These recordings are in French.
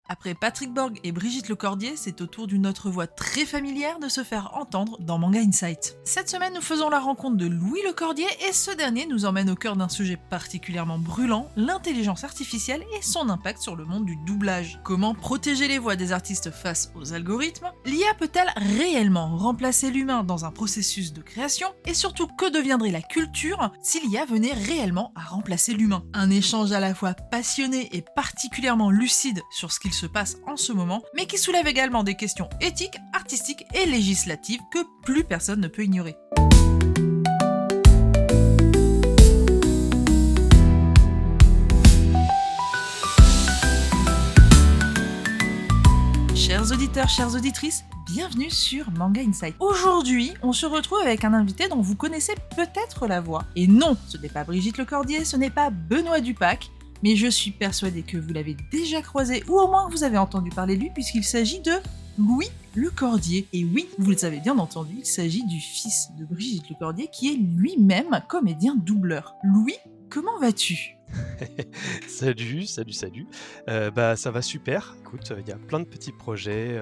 Après Patrick Borg et Brigitte Lecordier, c'est au tour d'une autre voix très familière de se faire entendre dans Manga Insight. Cette semaine, nous faisons la rencontre de Louis Lecordier et ce dernier nous emmène au cœur d'un sujet particulièrement brûlant, l'intelligence artificielle et son impact sur le monde du doublage. Comment protéger les voix des artistes face aux algorithmes? L'IA peut-elle réellement remplacer l'humain dans un processus de création? Et surtout, que deviendrait la culture si l'IA venait réellement à remplacer l'humain? Un échange à la fois passionné et particulièrement lucide sur ce qu'il se passe en ce moment, mais qui soulève également des questions éthiques, artistiques et législatives que plus personne ne peut ignorer. Chers auditeurs, chères auditrices, bienvenue sur Manga Insight. Aujourd'hui, on se retrouve avec un invité dont vous connaissez peut-être la voix. Et non, ce n'est pas Brigitte Lecordier, ce n'est pas Benoît Dupac, mais je suis persuadée que vous l'avez déjà croisé, ou au moins que vous avez entendu parler de lui, puisqu'il s'agit de Louis Lecordier. Et oui, vous le savez bien entendu, il s'agit du fils de Brigitte Lecordier, qui est lui-même comédien doubleur. Louis, comment vas-tu ? Salut. Ça va super. Écoute, il y a plein de petits projets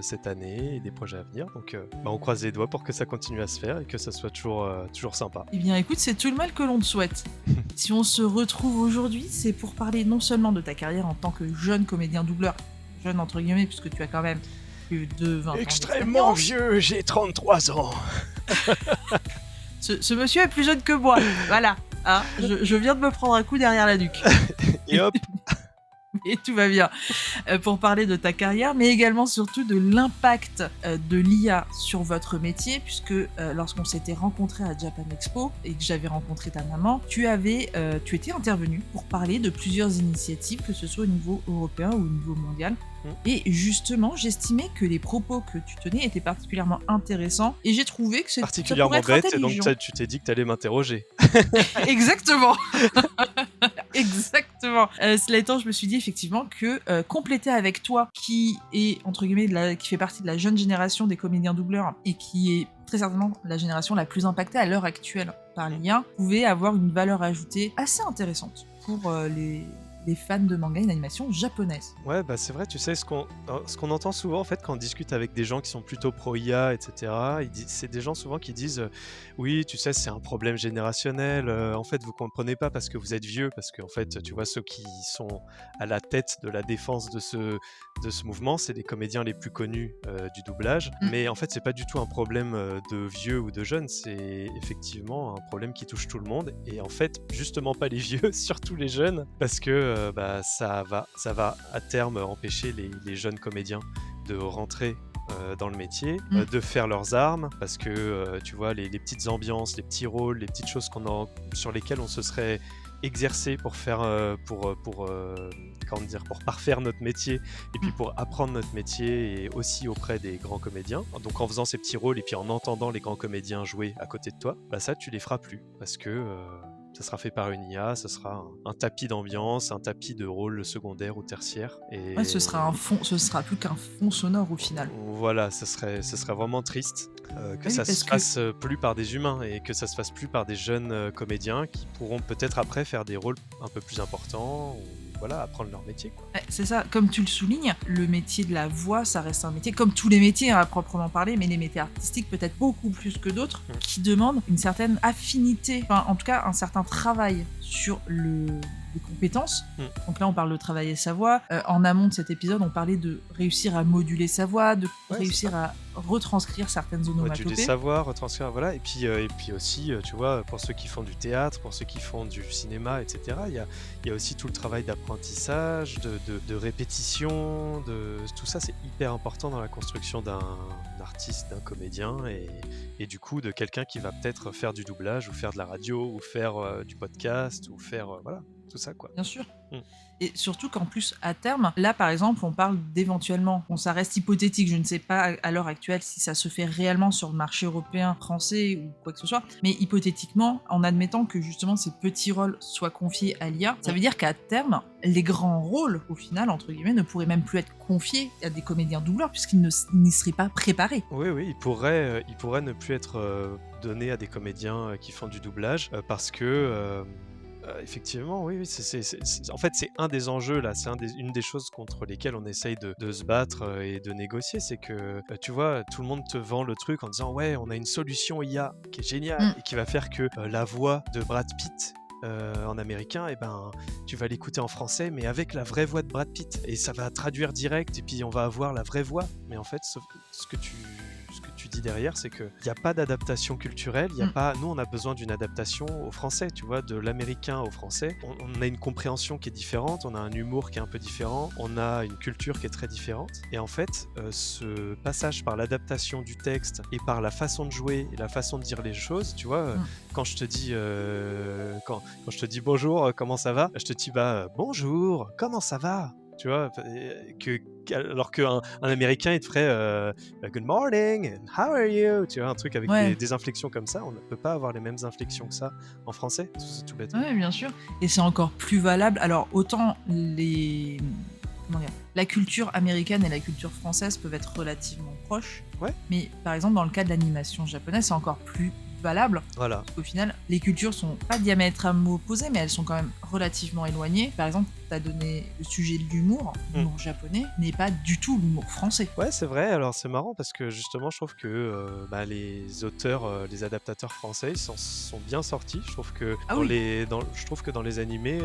cette année et des projets à venir. Donc, on croise les doigts pour que ça continue à se faire et que ça soit toujours sympa. Eh bien écoute, c'est tout le mal que l'on te souhaite. Si on se retrouve aujourd'hui, c'est pour parler non seulement de ta carrière en tant que jeune comédien doubleur, jeune entre guillemets, puisque tu as quand même plus de 20 ans. Extrêmement vieux, j'ai 33 ans. Ce monsieur est plus jeune que moi, voilà. Ah, je viens de me prendre un coup derrière la nuque. Et hop. Et tout va bien. Pour parler de ta carrière, mais également surtout de l'impact de l'IA sur votre métier, puisque lorsqu'on s'était rencontrés à Japan Expo et que j'avais rencontré ta maman, tu étais intervenu pour parler de plusieurs initiatives, que ce soit au niveau européen ou au niveau mondial. Et justement, j'estimais que les propos que tu tenais étaient particulièrement intéressants et j'ai trouvé que c'était particulièrement bête, et donc tu t'es dit que tu allais m'interroger. Exactement. Exactement. Cela étant, je me suis dit effectivement que compléter avec toi, qui est entre guillemets qui fait partie de la jeune génération des comédiens doubleurs et qui est très certainement la génération la plus impactée à l'heure actuelle par l'IA, pouvait avoir une valeur ajoutée assez intéressante pour les fans de manga et d'animation japonaise. Ouais, c'est vrai, tu sais, ce qu'on entend souvent en fait quand on discute avec des gens qui sont plutôt pro-IA, etc., c'est des gens souvent qui disent oui, tu sais, c'est un problème générationnel, en fait, vous comprenez pas parce que vous êtes vieux, parce que en fait, tu vois, ceux qui sont à la tête de la défense de ce mouvement, c'est les comédiens les plus connus du doublage, mais en fait, c'est pas du tout un problème de vieux ou de jeunes, c'est effectivement un problème qui touche tout le monde, et en fait, justement pas les vieux, surtout les jeunes, parce que ça va à terme empêcher les jeunes comédiens de rentrer dans le métier, de faire leurs armes, parce que tu vois, les petites ambiances, les petits rôles, les petites choses sur lesquelles on se serait exercé pour faire pour parfaire notre métier et puis pour apprendre notre métier, et aussi auprès des grands comédiens. Donc en faisant ces petits rôles et puis en entendant les grands comédiens jouer à côté de toi, ça tu les feras plus, parce que ça sera fait par une IA, ça sera un tapis d'ambiance, un tapis de rôle secondaire ou tertiaire. Et ouais, ce sera plus qu'un fond sonore au final. Voilà, ce serait vraiment triste que ça se fasse plus par des humains et que ça se fasse plus par des jeunes comédiens qui pourront peut-être après faire des rôles un peu plus importants, ou voilà, apprendre leur métier, quoi. Ouais, c'est ça, comme tu le soulignes, le métier de la voix, ça reste un métier, comme tous les métiers à proprement parler, mais les métiers artistiques peut-être beaucoup plus que d'autres, qui demandent une certaine affinité, enfin en tout cas un certain travail sur les compétences. Donc là, on parle de travailler sa voix. En amont de cet épisode, on parlait de réussir à moduler sa voix, de réussir à retranscrire certaines onomatopées. Moduler sa voix, retranscrire, voilà. Et puis aussi, tu vois, pour ceux qui font du théâtre, pour ceux qui font du cinéma, etc., il y a aussi tout le travail d'apprentissage, de répétition, tout ça, c'est hyper important dans la construction d'un artiste, d'un comédien, et du coup de quelqu'un qui va peut-être faire du doublage ou faire de la radio ou faire du podcast ou faire voilà, tout ça, quoi. Bien sûr. Et surtout qu'en plus, à terme, là par exemple, on parle d'éventuellement, ça reste hypothétique, je ne sais pas à l'heure actuelle si ça se fait réellement sur le marché européen, français ou quoi que ce soit, mais hypothétiquement, en admettant que justement ces petits rôles soient confiés à l'IA, ça veut dire qu'à terme, les grands rôles, au final, entre guillemets, ne pourraient même plus être confiés à des comédiens doubleurs puisqu'ils n'y seraient pas préparés. Oui, ils pourraient ne plus être donnés à des comédiens qui font du doublage parce que Effectivement, oui, oui, en fait, c'est un des enjeux là, une des choses contre lesquelles on essaye de se battre et de négocier, c'est que tu vois, tout le monde te vend le truc en disant ouais, on a une solution IA qui est géniale Mm. et qui va faire que la voix de Brad Pitt en américain, et ben, tu vas l'écouter en français, mais avec la vraie voix de Brad Pitt, et ça va traduire direct, et puis on va avoir la vraie voix. Mais en fait, ce que tu dis derrière, c'est qu'il n'y a pas d'adaptation culturelle, Mm. nous on a besoin d'une adaptation au français, tu vois, de l'américain au français. On a une compréhension qui est différente, on a un humour qui est un peu différent, on a une culture qui est très différente. Et en fait, ce passage par l'adaptation du texte et par la façon de jouer et la façon de dire les choses, tu vois, quand je te dis quand je te dis bonjour, comment ça va, je te dis bonjour, comment ça va, tu vois, alors qu'un Américain il te ferait good morning and how are you, tu vois, un truc avec Ouais. des inflexions comme ça. On ne peut pas avoir les mêmes inflexions que ça en français, tout bêtement. Ouais, bien sûr. Et c'est encore plus valable. Alors, autant comment dire, la culture américaine et la culture française peuvent être relativement proches. Ouais. Mais par exemple, dans le cas de l'animation japonaise, c'est encore plus valable. Voilà. Parce qu'au final, les cultures sont pas diamétralement opposées, mais elles sont quand même relativement éloignées. Par exemple, tu as donné le sujet de l'humour. L'humour japonais n'est pas du tout l'humour français. Ouais, c'est vrai. Alors c'est marrant parce que justement, je trouve que les auteurs, les adaptateurs français, ils s'en sont bien sortis. Je trouve que je trouve que dans les animés,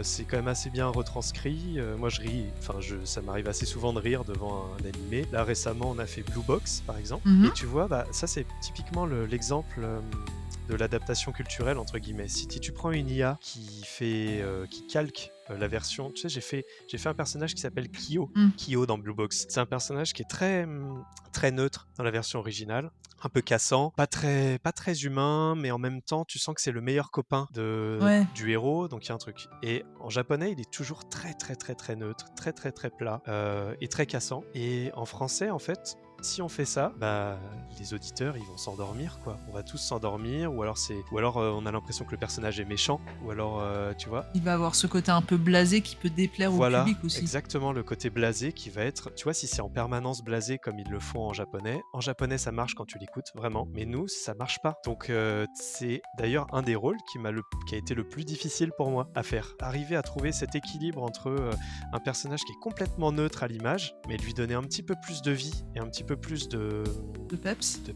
c'est quand même assez bien retranscrit. Moi, je ris. Enfin, ça m'arrive assez souvent de rire devant un animé. Là, récemment, on a fait Blue Box, par exemple. Mhm. Et tu vois, ça c'est typiquement l'exemple de l'adaptation culturelle entre guillemets. Si tu prends une IA qui calque la version, tu sais, j'ai fait un personnage qui s'appelle Kyo dans Blue Box. C'est un personnage qui est très neutre dans la version originale, un peu cassant, pas très humain, mais en même temps tu sens que c'est le meilleur copain du héros, donc il y a un truc. Et en japonais il est toujours très neutre, très plat et très cassant. Et en français en fait, si on fait ça, les auditeurs ils vont s'endormir quoi. On va tous s'endormir, ou alors on a l'impression que le personnage est méchant, ou alors tu vois. Il va avoir ce côté un peu blasé qui peut déplaire au public aussi. Exactement, le côté blasé qui va être, tu vois, si c'est en permanence blasé comme ils le font en japonais ça marche quand tu l'écoutes vraiment, mais nous ça marche pas. Donc c'est d'ailleurs un des rôles qui a été le plus difficile pour moi à faire. Arriver à trouver cet équilibre entre un personnage qui est complètement neutre à l'image, mais lui donner un petit peu plus de vie et un petit peu plus de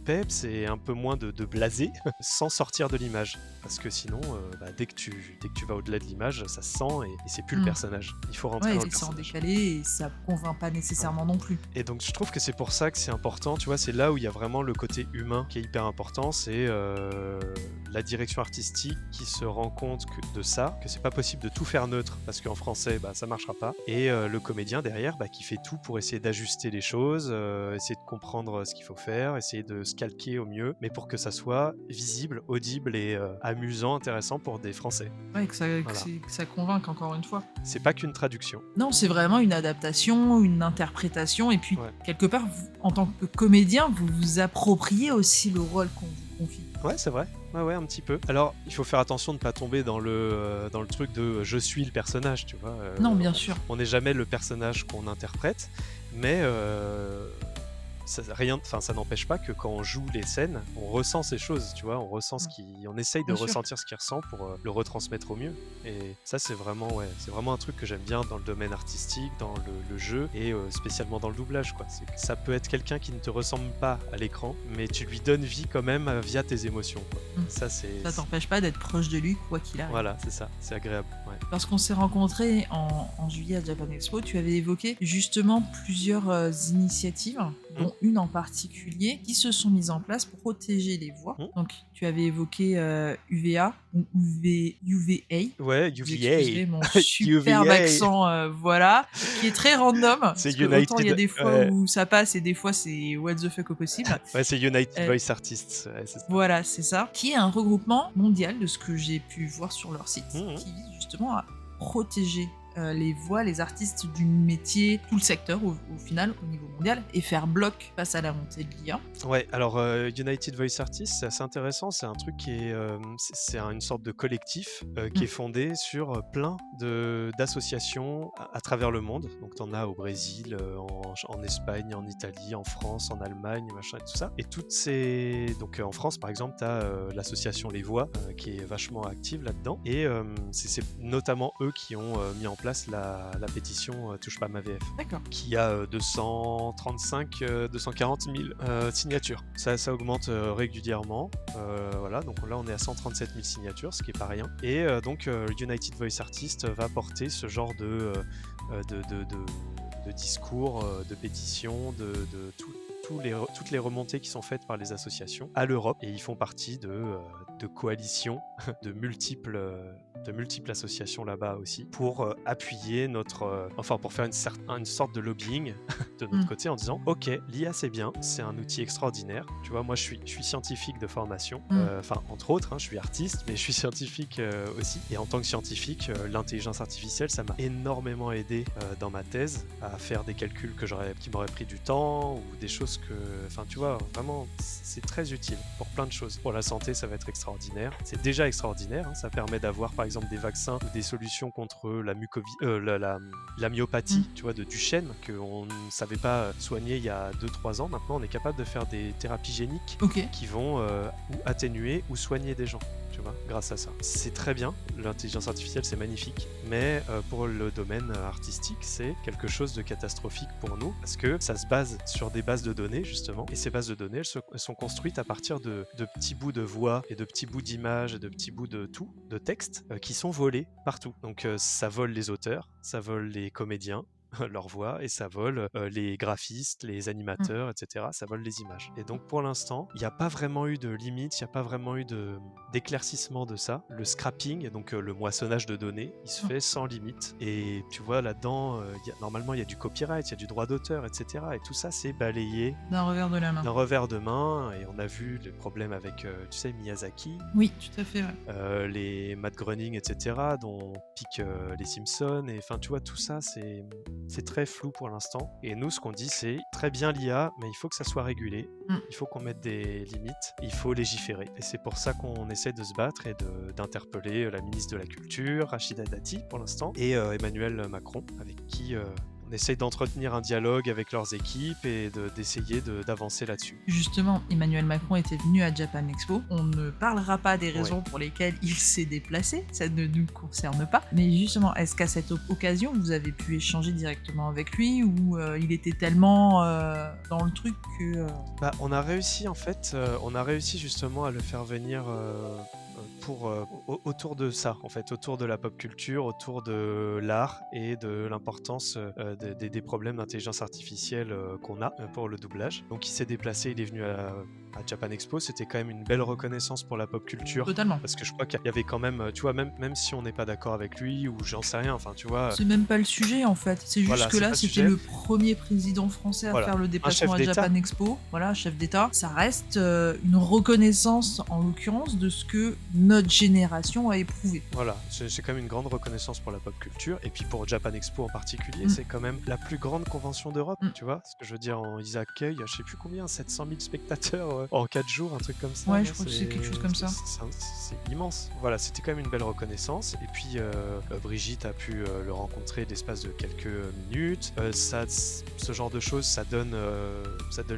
peps et un peu moins de blasé sans sortir de l'image, parce que sinon dès que tu vas au-delà de l'image, ça se sent et c'est plus le personnage. Il faut rentrer dans le personnage. C'est en décalé et ça convainc pas nécessairement non plus. Et donc je trouve que c'est pour ça que c'est important, tu vois, c'est là où il y a vraiment le côté humain qui est hyper important, c'est la direction artistique qui se rend compte que c'est pas possible de tout faire neutre, parce qu'en français ça marchera pas, et le comédien derrière qui fait tout pour essayer d'ajuster les choses, essayer de comprendre ce qu'il faut faire, essayer de se calquer au mieux, mais pour que ça soit visible, audible et amusant, intéressant pour des Français. Ouais, que ça convainque encore une fois. C'est pas qu'une traduction. Non, c'est vraiment une adaptation, une interprétation, et puis quelque part, en tant que comédien, vous vous appropriez aussi le rôle qu'on vous confie. Ouais, c'est vrai. Ouais, un petit peu. Alors, il faut faire attention de ne pas tomber dans le truc de je suis le personnage, tu vois. Non, bien sûr. On n'est jamais le personnage qu'on interprète, mais ça n'empêche pas que quand on joue les scènes, on ressent ces choses, tu vois, on essaye de ressentir ce qu'il ressent pour le retransmettre au mieux. Et ça, c'est vraiment un truc que j'aime bien dans le domaine artistique, dans le jeu, et spécialement dans le doublage, quoi. C'est que ça peut être quelqu'un qui ne te ressemble pas à l'écran, mais tu lui donnes vie quand même via tes émotions, quoi. Ça t'empêche pas d'être proche de lui, quoi qu'il arrive. Voilà, c'est ça, c'est agréable. Ouais. Lorsqu'on s'est rencontrés en juillet à Japan Expo, tu avais évoqué justement plusieurs initiatives, dont une en particulier, qui se sont mises en place pour protéger les voix. Donc, tu avais évoqué UVA, ou UVA. Ouais, UVA. Excusez mon superbe accent, voilà, qui est très random. C'est United. Autant il y a des fois où ça passe et des fois c'est what the fuck au possible. Ouais, c'est United Voice Artists. Ouais, c'est ça. Voilà, c'est ça. Qui est un regroupement mondial de ce que j'ai pu voir sur leur site, qui vise justement à protéger les voix, les artistes du métier, tout le secteur au final au niveau mondial. mondiale et faire bloc face à la montée de l'IA. Ouais, alors United Voice Artists, c'est assez intéressant. C'est un truc qui est, une sorte de collectif qui est fondé sur plein d'associations à travers le monde. Donc t'en as au Brésil, en Espagne, en Italie, en France, en Allemagne, machin et tout ça. Et donc en France par exemple, t'as l'association Les Voix qui est vachement active là-dedans. Et c'est notamment eux qui ont mis en place la pétition Touche pas ma VF. D'accord. Qui a 235, 240 000 signatures. Ça augmente régulièrement. Voilà, donc là on est à 137 000 signatures, ce qui est pas rien. Et donc United Voice Artists va porter ce genre de discours, de pétitions, toutes les remontées qui sont faites par les associations à l'Europe. Et ils font partie de coalitions de multiples associations là-bas aussi pour appuyer pour faire une sorte de lobbying de notre côté en disant ok, l'IA c'est bien, c'est un outil extraordinaire. Tu vois, moi je suis scientifique de formation, entre autres, je suis artiste, mais je suis scientifique aussi. Et en tant que scientifique, l'intelligence artificielle, ça m'a énormément aidé dans ma thèse à faire des calculs qui m'auraient pris du temps ou des choses tu vois, vraiment, c'est très utile pour plein de choses. Pour la santé, ça va être extraordinaire. C'est déjà extraordinaire. Ça permet d'avoir, par exemple, des vaccins ou des solutions contre la myopathie, tu vois, de Duchenne, qu'on ne savait pas soigner il y a 2-3 ans. Maintenant, on est capable de faire des thérapies géniques qui vont ou atténuer ou soigner des gens. Tu vois, grâce à ça. C'est très bien, l'intelligence artificielle c'est magnifique, mais pour le domaine artistique c'est quelque chose de catastrophique pour nous parce que ça se base sur des bases de données justement, et ces bases de données elles sont construites à partir de petits bouts de voix et de petits bouts d'images et de petits bouts de texte qui sont volés partout. Donc ça vole les auteurs, ça vole les comédiens, leur voix, et ça vole les graphistes, les animateurs, etc. Ça vole les images. Et donc pour l'instant, il n'y a pas vraiment eu de limite, il n'y a pas vraiment eu d'éclaircissement de ça. Le scrapping, donc le moissonnage de données, il se fait sans limite. Et tu vois, là-dedans, normalement, il y a du copyright, il y a du droit d'auteur, etc. Et tout ça, c'est balayé d'un revers de la main. D'un revers de main. Et on a vu les problèmes avec, tu sais, Miyazaki. Oui, tout à fait, ouais. Les Matt Groening, etc., dont piquent les Simpsons. Et enfin, tu vois, tout ça, c'est très flou pour l'instant. Et nous, ce qu'on dit, c'est très bien l'IA, mais il faut que ça soit régulé. Il faut qu'on mette des limites. Il faut légiférer. Et c'est pour ça qu'on essaie de se battre et d'interpeller la ministre de la Culture, Rachida Dati, pour l'instant, et Emmanuel Macron, avec qui on essaye d'entretenir un dialogue avec leurs équipes et d'essayer d'avancer là-dessus. Justement, Emmanuel Macron était venu à Japan Expo. On ne parlera pas des raisons pour lesquelles il s'est déplacé, ça ne nous concerne pas. Mais justement, est-ce qu'à cette occasion, vous avez pu échanger directement avec lui ou il était tellement dans le truc que... on a réussi justement à le faire venir... autour de ça, en fait, autour de la pop culture, autour de l'art et de l'importance des problèmes d'intelligence artificielle qu'on a pour le doublage. Donc il s'est déplacé, il est venu à Japan Expo, c'était quand même une belle reconnaissance pour la pop culture. Totalement. Parce que je crois qu'il y avait quand même, tu vois, même si on n'est pas d'accord avec lui ou j'en sais rien, enfin tu vois... C'est même pas le sujet en fait, c'est juste que là c'était le premier président français à faire le déplacement à Japan Expo, voilà, chef d'État. Ça reste une reconnaissance en l'occurrence de ce que notre génération a éprouvé. Voilà, c'est quand même une grande reconnaissance pour la pop culture, et puis pour Japan Expo en particulier, c'est quand même la plus grande convention d'Europe, tu vois, ce que je veux dire, ils accueillent, je sais plus combien, 700 000 spectateurs en 4 jours, un truc comme ça. Ouais, je crois que c'est quelque chose comme ça. C'est immense. Voilà, c'était quand même une belle reconnaissance. Et puis Brigitte a pu le rencontrer l'espace de quelques minutes. Ce genre de choses, ça donne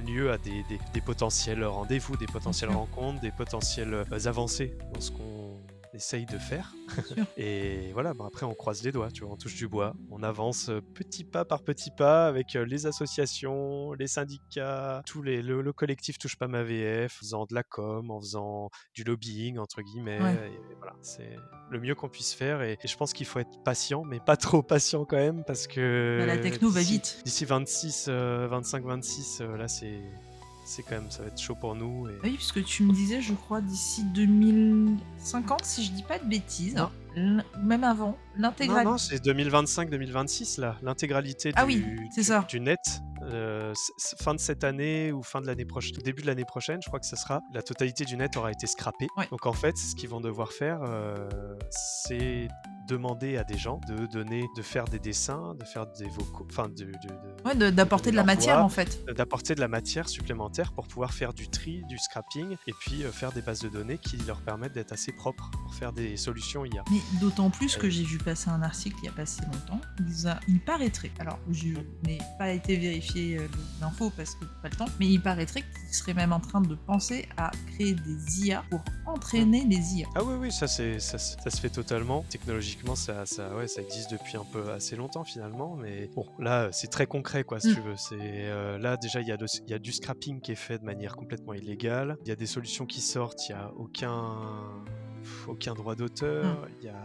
lieu à des potentiels rendez-vous, des potentielles rencontres, des potentielles avancées dans ce qu'on essaye de faire. Et voilà, après on croise les doigts, tu vois, on touche du bois, on avance petit pas par petit pas avec les associations, les syndicats, le collectif Touche pas ma VF, en faisant de la com, en faisant du lobbying entre guillemets. Et voilà, c'est le mieux qu'on puisse faire, et je pense qu'il faut être patient, mais pas trop patient quand même, parce que la techno va vite. D'ici 25-26, là c'est quand même, ça va être chaud pour nous. Et... Oui, puisque tu me disais, je crois, d'ici 2050, si je dis pas de bêtises, même avant, l'intégralité... Non, c'est 2025-2026, là, l'intégralité du net fin de cette année ou fin de l'année prochaine, tout début de l'année prochaine, je crois que ce sera, la totalité du net aura été scrappée. Ouais. Donc en fait, ce qu'ils vont devoir faire, c'est demander à des gens de faire des dessins, de faire des vocaux, enfin Ouais, de d'apporter donner de la leur matière voix, en fait. d'apporter de la matière supplémentaire pour pouvoir faire du tri, du scrapping, et puis faire des bases de données qui leur permettent d'être assez propres pour faire des solutions IA. Mais d'autant plus que Euh, j'ai vu passer un article il y a pas si longtemps. Il paraîtrait, alors je n'ai pas été vérifier l'info parce que pas le temps, mais il paraîtrait qu'ils seraient même en train de penser à créer des IA pour entraîner les IA. Ah oui, oui, ça se fait totalement. Technologiquement, ouais, ça existe depuis un peu assez longtemps finalement, mais bon, là, c'est très concret, quoi, si tu veux. Là, déjà, il y a du scrapping qui est fait de manière complètement illégale. Il y a des solutions qui sortent, il n'y a aucun droit d'auteur, il y a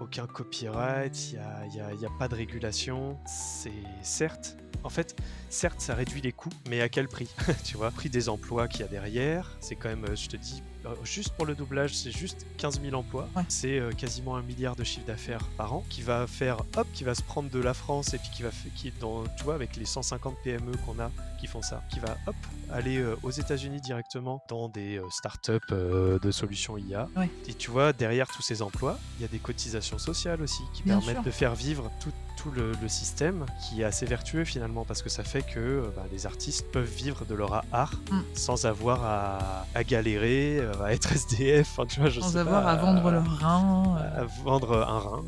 aucun copyright, il y a pas de régulation. C'est certes. En fait, certes, ça réduit les coûts, mais à quel prix? Tu vois, prix des emplois qu'il y a derrière, c'est quand même, je te dis, juste pour le doublage, c'est juste 15 000 emplois. Ouais. C'est quasiment 1 milliard de chiffre d'affaires par an qui va faire, qui va se prendre de la France et puis qui est dans, tu vois, avec les 150 PME qu'on a qui font ça, qui va, aller aux États-Unis directement dans des startups de solutions IA. Ouais. Et tu vois, derrière tous ces emplois, il y a des cotisations sociales aussi qui Bien permettent sûr. de faire vivre tout le système qui est assez vertueux finalement parce que ça fait que les artistes peuvent vivre de leur art sans avoir à galérer, à être SDF, enfin, tu vois, je Sans sais avoir pas, à vendre leur rein. à vendre un rein,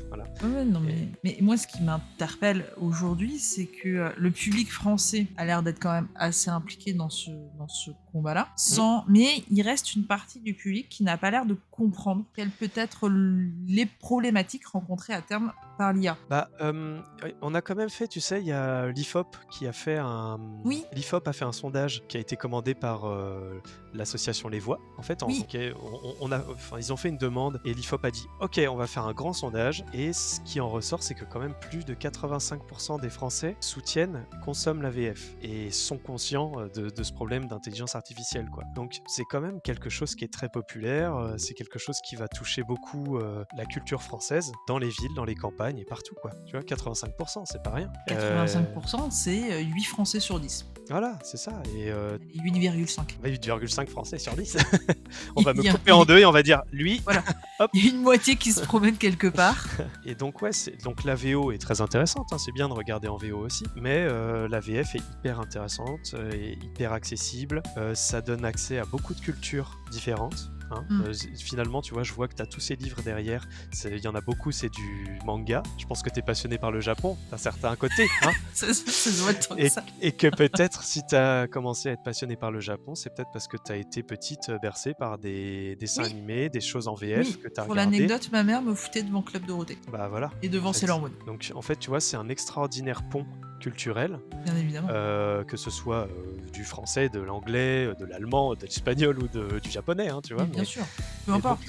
voilà. Ouais, non, Et- mais moi, ce qui m'interpelle aujourd'hui, c'est que le public français a l'air d'être quand même assez impliqué dans ce combat-là, mais il reste une partie du public qui n'a pas l'air de comprendre quelles peut être les problématiques rencontrées à terme par l'IA. Ouais, on a quand même fait, tu sais, il y a l'IFOP qui a fait Oui. l'IFOP a fait un sondage qui a été commandé par l'association Les Voix. En fait, Oui. ils ont fait une demande et l'IFOP a dit OK, on va faire un grand sondage. Et ce qui en ressort, c'est que quand même plus de 85% des Français consomment la VF et sont conscients de ce problème d'intelligence artificielle, quoi. Donc c'est quand même quelque chose qui est très populaire. C'est quelque chose qui va toucher beaucoup la culture française dans les villes, dans les campagnes et partout, quoi. Tu vois, 85%, c'est pas rien. 85%, c'est 8 Français sur 10. Voilà, c'est ça. Et 8,5. 8,5 Français sur 10. On va me Il y a- couper en deux et on va dire lui. Voilà. Hop. Il y a une moitié qui se promène quelque part. Et donc ouais, donc la VO est très intéressante, hein, c'est bien de regarder en VO aussi, mais la VF est hyper intéressante et hyper accessible. Ça donne accès à beaucoup de cultures différentes. Hein. Finalement, tu vois, je vois que tu as tous ces livres derrière. Il y en a beaucoup, c'est du manga. Je pense que tu es passionné par le Japon, d'un certain côté. Hein. Ça se voit tant que ça. Et que peut-être, si tu as commencé à être passionné par le Japon, c'est peut-être parce que tu as été petite bercée par des dessins animés, des choses en VF Oui, que tu as pour regardées. l'anecdote, ma mère me foutait devant Club Dorothée. Bah voilà. Et devant En fait, Sailor Moon, Donc en fait, tu vois, c'est un extraordinaire pont culturel, bien évidemment. que ce soit du français, de l'anglais, de l'allemand, de l'espagnol ou du japonais, hein, tu vois. Mais bien sûr, peu mais importe.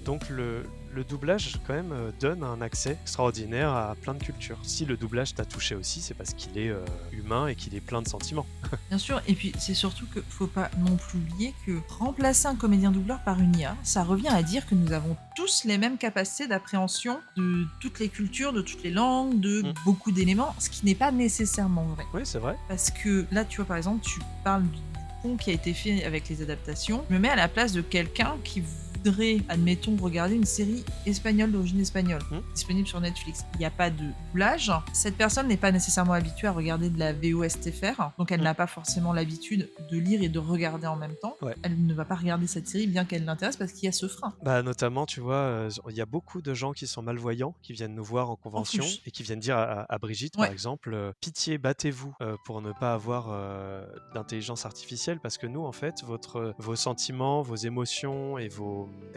donc le doublage, quand même, donne un accès extraordinaire à plein de cultures. Si le doublage t'a touché aussi, c'est parce qu'il est humain et qu'il est plein de sentiments. Bien sûr, et puis c'est surtout que faut pas non plus oublier que remplacer un comédien doubleur par une IA, ça revient à dire que nous avons tous les mêmes capacités d'appréhension de toutes les cultures, de toutes les langues, de beaucoup d'éléments, ce qui n'est pas nécessairement vrai. Oui, c'est vrai. Parce que là, tu vois, par exemple, tu parles du pont qui a été fait avec les adaptations. Je me mets à la place de quelqu'un qui voudrait, admettons, regarder une série espagnole d'origine espagnole, disponible sur Netflix. Il n'y a pas de doublage. Cette personne n'est pas nécessairement habituée à regarder de la VOSTFR, donc elle n'a pas forcément l'habitude de lire et de regarder en même temps. Ouais. Elle ne va pas regarder cette série bien qu'elle l'intéresse parce qu'il y a ce frein. Bah, notamment, tu vois, il y a beaucoup de gens qui sont malvoyants, qui viennent nous voir en convention plus. et qui viennent dire à Brigitte, par exemple, pitié, battez-vous pour ne pas avoir d'intelligence artificielle, parce que nous, en fait, vos sentiments, vos émotions et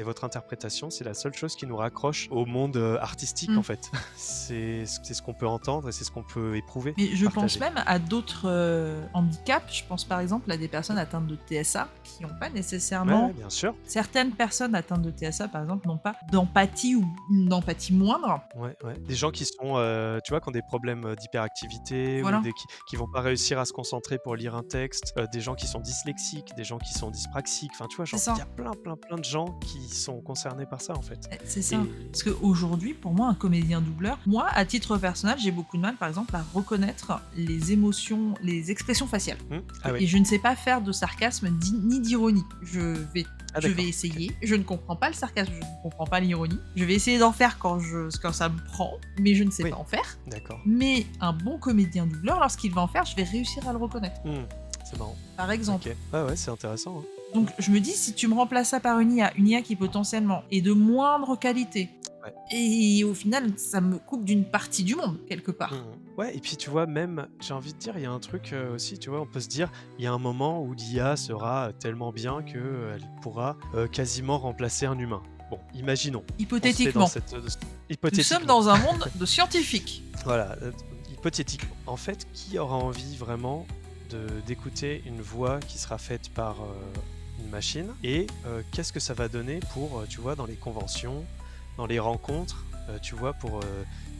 votre interprétation, c'est la seule chose qui nous raccroche au monde artistique, en fait. C'est ce qu'on peut entendre et c'est ce qu'on peut éprouver. Mais je partager. pense même à d'autres handicaps. Je pense par exemple à des personnes atteintes de TSA qui n'ont pas nécessairement... Ouais, bien sûr. Certaines personnes atteintes de TSA, par exemple, n'ont pas d'empathie ou une empathie moindre. Ouais. Des gens qui sont, tu vois, qui ont des problèmes d'hyperactivité, Voilà. ou qui vont pas réussir à se concentrer pour lire un texte, des gens qui sont dyslexiques, des gens qui sont dyspraxiques, enfin tu vois, genre, il y a plein de gens qui sont concernés par ça en fait. C'est ça. Et Parce qu'aujourd'hui, pour moi, un comédien doubleur, moi, à titre personnel, j'ai beaucoup de mal, par exemple, à reconnaître les émotions, les expressions faciales. Ah Et oui, je ne sais pas faire de sarcasme ni d'ironie. ah Je vais d'accord, ok. essayer. Je ne comprends pas le sarcasme, je ne comprends pas l'ironie. Je vais essayer d'en faire quand ça me prend, mais je ne sais Oui, pas en faire. d'accord. Mais un bon comédien doubleur, lorsqu'il va en faire, je vais réussir à le reconnaître. C'est marrant. Par exemple. Ok. Ah ouais, c'est intéressant, hein. Donc je me dis, si tu me remplaces ça par une IA qui potentiellement est de moindre qualité, Ouais. et au final, ça me coupe d'une partie du monde, quelque part. Ouais, et puis tu vois, même, j'ai envie de dire, il y a un truc aussi, tu vois, on peut se dire, il y a un moment où l'IA sera tellement bien qu'elle pourra quasiment remplacer un humain. Bon, imaginons. On se fait dans Hypothétiquement. cette... Nous sommes hypothétiquement. dans un monde de scientifiques. Voilà, hypothétiquement. En fait, qui aura envie vraiment d'écouter une voix qui sera faite par une machine et qu'est-ce que ça va donner pour, tu vois, dans les conventions, dans les rencontres, tu vois, pour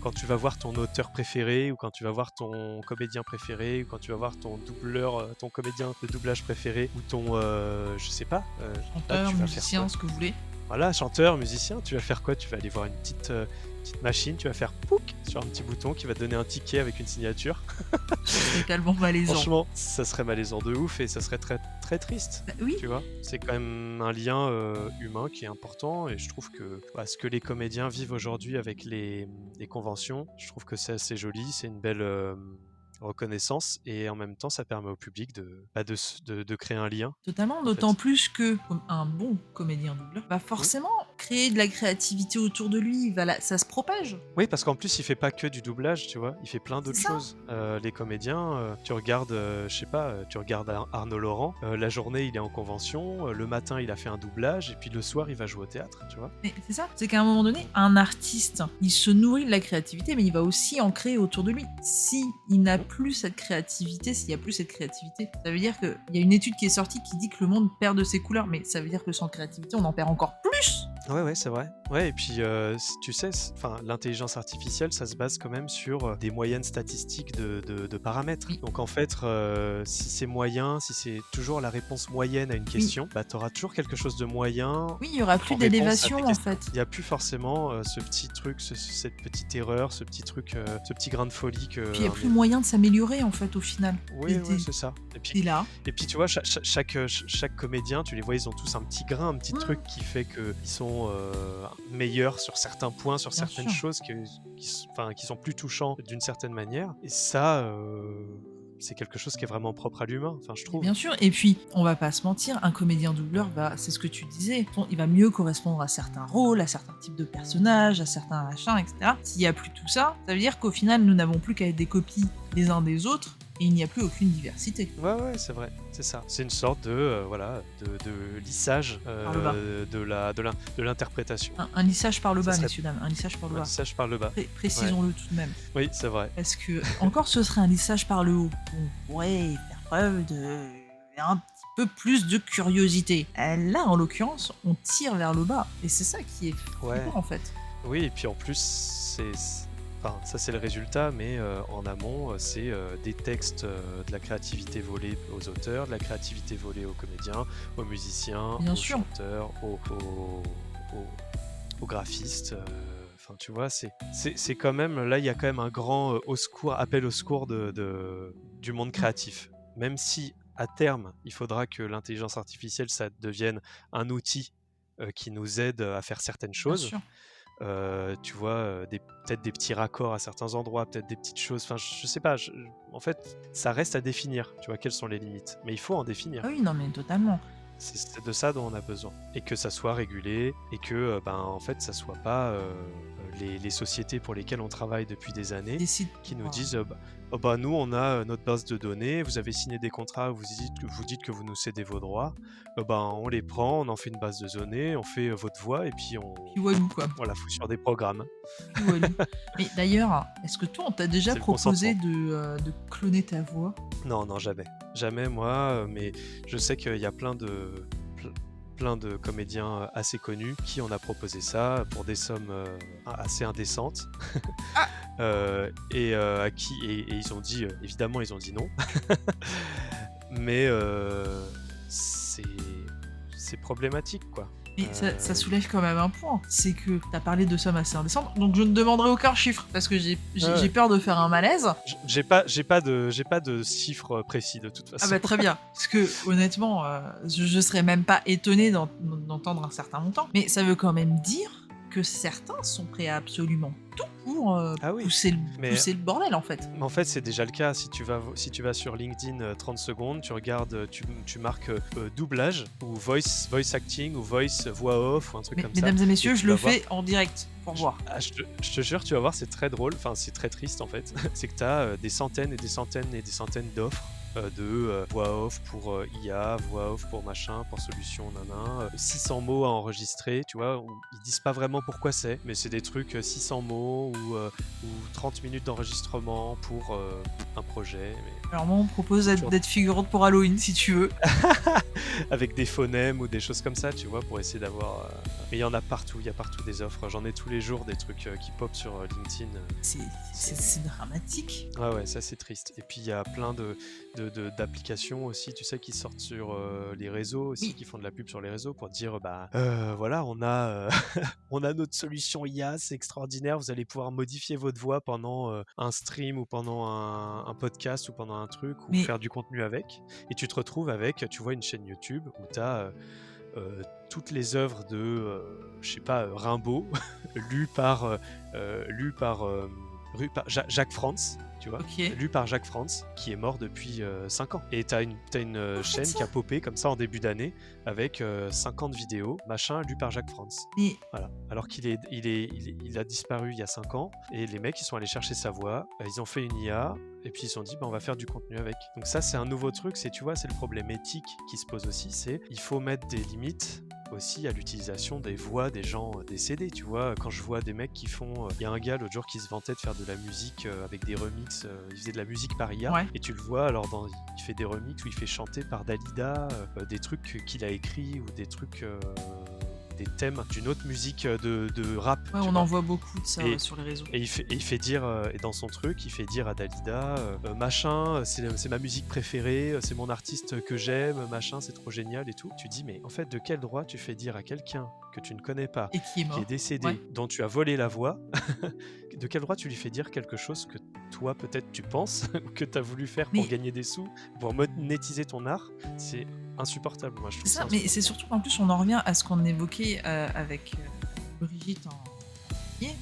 quand tu vas voir ton auteur préféré ou quand tu vas voir ton comédien préféré ou quand tu vas voir ton doubleur, ton comédien de doublage préféré ou ton, je sais pas, là Chanteur, tu vas faire quoi? musicien, ce que vous voulez. Voilà, chanteur, musicien, tu vas faire quoi? Tu vas aller voir une petite machine, tu vas faire pouc sur un petit bouton qui va te donner un ticket avec une signature. C'est totalement malaisant. Franchement, ça serait malaisant de ouf et ça serait très très triste. Bah oui, Tu vois, c'est quand même un lien humain qui est important et je trouve que ce que les comédiens vivent aujourd'hui avec les conventions, je trouve que c'est assez joli, c'est une belle reconnaissance et en même temps ça permet au public de créer un lien totalement. en D'autant fait. plus que, comme un bon comédien doubleur, va Mm. forcément créer de la créativité autour de lui. Ça se propage. Oui, parce qu'en plus il fait pas que du doublage, tu vois, il fait plein C'est d'autres ça. choses. Les comédiens, tu regardes, je sais pas, tu regardes Arnaud Laurent, la journée il est en convention, le matin il a fait un doublage et puis le soir il va jouer au théâtre, tu vois. Mais c'est ça, c'est qu'à un moment donné, un artiste, il se nourrit de la créativité, mais il va aussi en créer autour de lui. Si il n'a plus cette créativité, s'il n'y a plus cette créativité, ça veut dire qu'il y a une étude qui est sortie qui dit que le monde perd de ses couleurs, mais ça veut dire que sans créativité, on en perd encore plus. Ouais, c'est vrai. Ouais, et puis tu sais, enfin, l'intelligence artificielle, ça se base quand même sur des moyennes statistiques de paramètres. Oui. Donc en fait, si c'est moyen, si c'est toujours la réponse moyenne à une question, bah tu auras toujours quelque chose de moyen Oui, il y aura plus en réponse à d'élévation tes en questions. fait. Il n'y a plus forcément ce petit truc, cette petite erreur, ce petit truc, ce petit grain de folie que. Puis il n'y a plus moyen de s'améliorer en fait au final. Oui, c'est ça. Et là, Et puis tu vois, chaque comédien, tu les vois, ils ont tous un petit grain, un petit truc qui fait qu'ils sont meilleurs sur certains points, sur Bien certaines sûr. choses qui sont plus touchants d'une certaine manière. Et ça, c'est quelque chose qui est vraiment propre à l'humain, enfin, je trouve. bien sûr. Et puis, on va pas se mentir, un comédien doubleur, c'est ce que tu disais, il va mieux correspondre à certains rôles, à certains types de personnages, à certains machins, etc. S'il n'y a plus tout ça, ça veut dire qu'au final, nous n'avons plus qu'à être des copies les uns des autres, et il n'y a plus aucune diversité. Ouais, c'est vrai, c'est ça. C'est une sorte de lissage Par le bas. de l'interprétation. Un lissage par le Ça bas, serait- messieurs, dames, un lissage par le Un bas. lissage par le bas. Précisons-le tout de même. Oui, c'est vrai. Parce que, encore ce serait un lissage par le haut. On pourrait faire preuve de un petit peu plus de curiosité. Là, en l'occurrence, on tire vers le bas. Et c'est ça qui est Ouais. flippant, en fait. Oui, et puis en plus, enfin, ça c'est le résultat, mais en amont, c'est des textes, de la créativité volée aux auteurs, de la créativité volée aux comédiens, aux musiciens, Bien aux sûr. chanteurs, aux graphistes. Enfin, tu vois, c'est quand même, là, il y a quand même un grand appel au secours du monde créatif. Même si, à terme, il faudra que l'intelligence artificielle, ça devienne un outil qui nous aide à faire certaines Bien choses. sûr. Tu vois, peut-être des petits raccords à certains endroits, peut-être des petites choses. Enfin, je sais pas. En fait, ça reste à définir. Tu vois, quelles sont les limites. Mais il faut en définir. Ah oui, non, mais totalement. C'est de ça dont on a besoin. Et que ça soit régulé et que, en fait, ça soit pas les sociétés pour lesquelles on travaille depuis des années Décide. qui nous disent nous, on a notre base de données, vous avez signé des contrats, vous dites que vous nous cédez vos droits, on les prend, on en fait une base de données, on fait votre voix et puis Puis walou, quoi. on la fout sur des programmes. Puis walou. Mais d'ailleurs, est-ce que toi, on t'a déjà C'est le proposé de cloner ta voix? Non, jamais. Jamais, moi, mais je sais qu'il y a plein de comédiens assez connus qui on a proposé ça pour des sommes assez indécentes. À qui et ils ont dit évidemment ils ont dit non. Mais c'est problématique quoi. Mais ça soulève quand même un point, c'est que t'as parlé de sommes assez indécentes, donc je ne demanderai aucun chiffre, parce que j'ai peur de faire un malaise. J'ai pas de chiffres précis de toute Ah façon. bah très bien, parce que honnêtement, je serais même pas étonnée d'entendre un certain montant, mais ça veut quand même dire que certains sont prêts à absolument tout pour Ah oui, pousser mais le bordel en fait. en fait, c'est déjà le cas. Si tu vas sur LinkedIn 30 secondes, tu regardes, tu marques doublage ou voice acting ou voix off ou un truc comme ça. Mesdames et messieurs, Et je tu le vas voir. fais en direct pour voir. Je te jure, tu vas voir, c'est très drôle. Enfin, c'est très triste en fait. C'est que tu as des centaines et des centaines et des centaines d'offres de voix off pour IA, voix off pour machin, pour solution, nanan, 600 mots à enregistrer, tu vois, où ils disent pas vraiment pourquoi c'est, mais c'est des trucs 600 mots ou 30 minutes d'enregistrement pour un projet. Alors moi, on me propose Toujours- d'être figurante pour Halloween, si tu veux. Avec des phonèmes ou des choses comme ça, tu vois, pour essayer d'avoir. Mais il y en a partout, il y a partout des offres. J'en ai tous les jours des trucs qui pop sur LinkedIn. C'est dramatique. Ouais, ça c'est triste. Et puis il y a plein d'applications aussi, tu sais, qui sortent sur les réseaux aussi, Oui. qui font de la pub sur les réseaux pour dire voilà, on a on a notre solution IA, c'est extraordinaire, vous allez pouvoir modifier votre voix pendant un stream ou pendant un podcast ou pendant un truc ou Mais- faire du contenu avec. Et tu te retrouves avec, tu vois, une chaîne YouTube où tu as toutes les œuvres de, je sais pas, Rimbaud, lues par Jacques Frantz, tu vois, Ok. lu par Jacques Frantz, qui est mort depuis 5 ans. Et t'as une chaîne ça. qui a popé comme ça en début d'année avec 50 vidéos, machin, lu par Jacques Frantz. Mais Voilà. Alors il a disparu il y a 5 ans, et les mecs, ils sont allés chercher sa voix, ils ont fait une IA, et puis ils se sont dit, on va faire du contenu avec. Donc ça, c'est un nouveau truc, tu vois, c'est le problème éthique qui se pose aussi, c'est il faut mettre des limites aussi à l'utilisation des voix des gens décédés, tu vois. Quand je vois des mecs qui font... Il y a un gars l'autre jour qui se vantait de faire de la musique avec des remixes, il faisait de la musique par IA, Ouais. et tu le vois, alors il fait des remixes où il fait chanter par Dalida des trucs qu'il a écrits ou des trucs... des thèmes d'une autre musique de rap. ouais, tu on vois. en voit beaucoup de ça Et- sur les réseaux. Et il fait dire, et dans son truc, il fait dire à Dalida, machin, c'est ma musique préférée, c'est mon artiste que j'aime, machin, c'est trop génial et tout. Tu dis, mais en fait, de quel droit tu fais dire à quelqu'un que tu ne connais pas, Et qui est mort. qui est décédé, Ouais. dont tu as volé la voix, de quel droit tu lui fais dire quelque chose que toi, peut-être, tu penses, ou que tu as voulu faire pour Mais- gagner des sous, pour monétiser ton art? C'est insupportable, moi, je trouve C'est ça, ça mais insupportable. c'est surtout qu'en plus, on en revient à ce qu'on évoquait avec Brigitte en premier.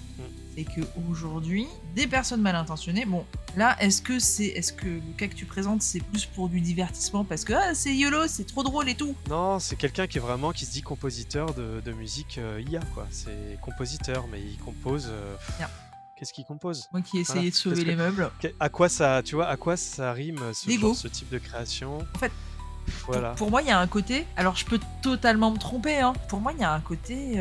C'est qu'aujourd'hui, des personnes mal intentionnées, bon, là, est-ce que le cas que tu présentes, c'est plus pour du divertissement parce que c'est YOLO, c'est trop drôle et tout? Non, c'est quelqu'un qui se dit compositeur de musique IA, quoi. C'est compositeur, mais il compose. Bien. Qu'est-ce qu'il compose? Moi qui essayais Voilà. de sauver Qu'est-ce que- les meubles. À quoi ça, tu vois, à quoi ça rime L'ego. ce type de création? En fait, Voilà. Pour moi, il y a un côté, alors je peux totalement me tromper, hein. Pour moi, il y a un côté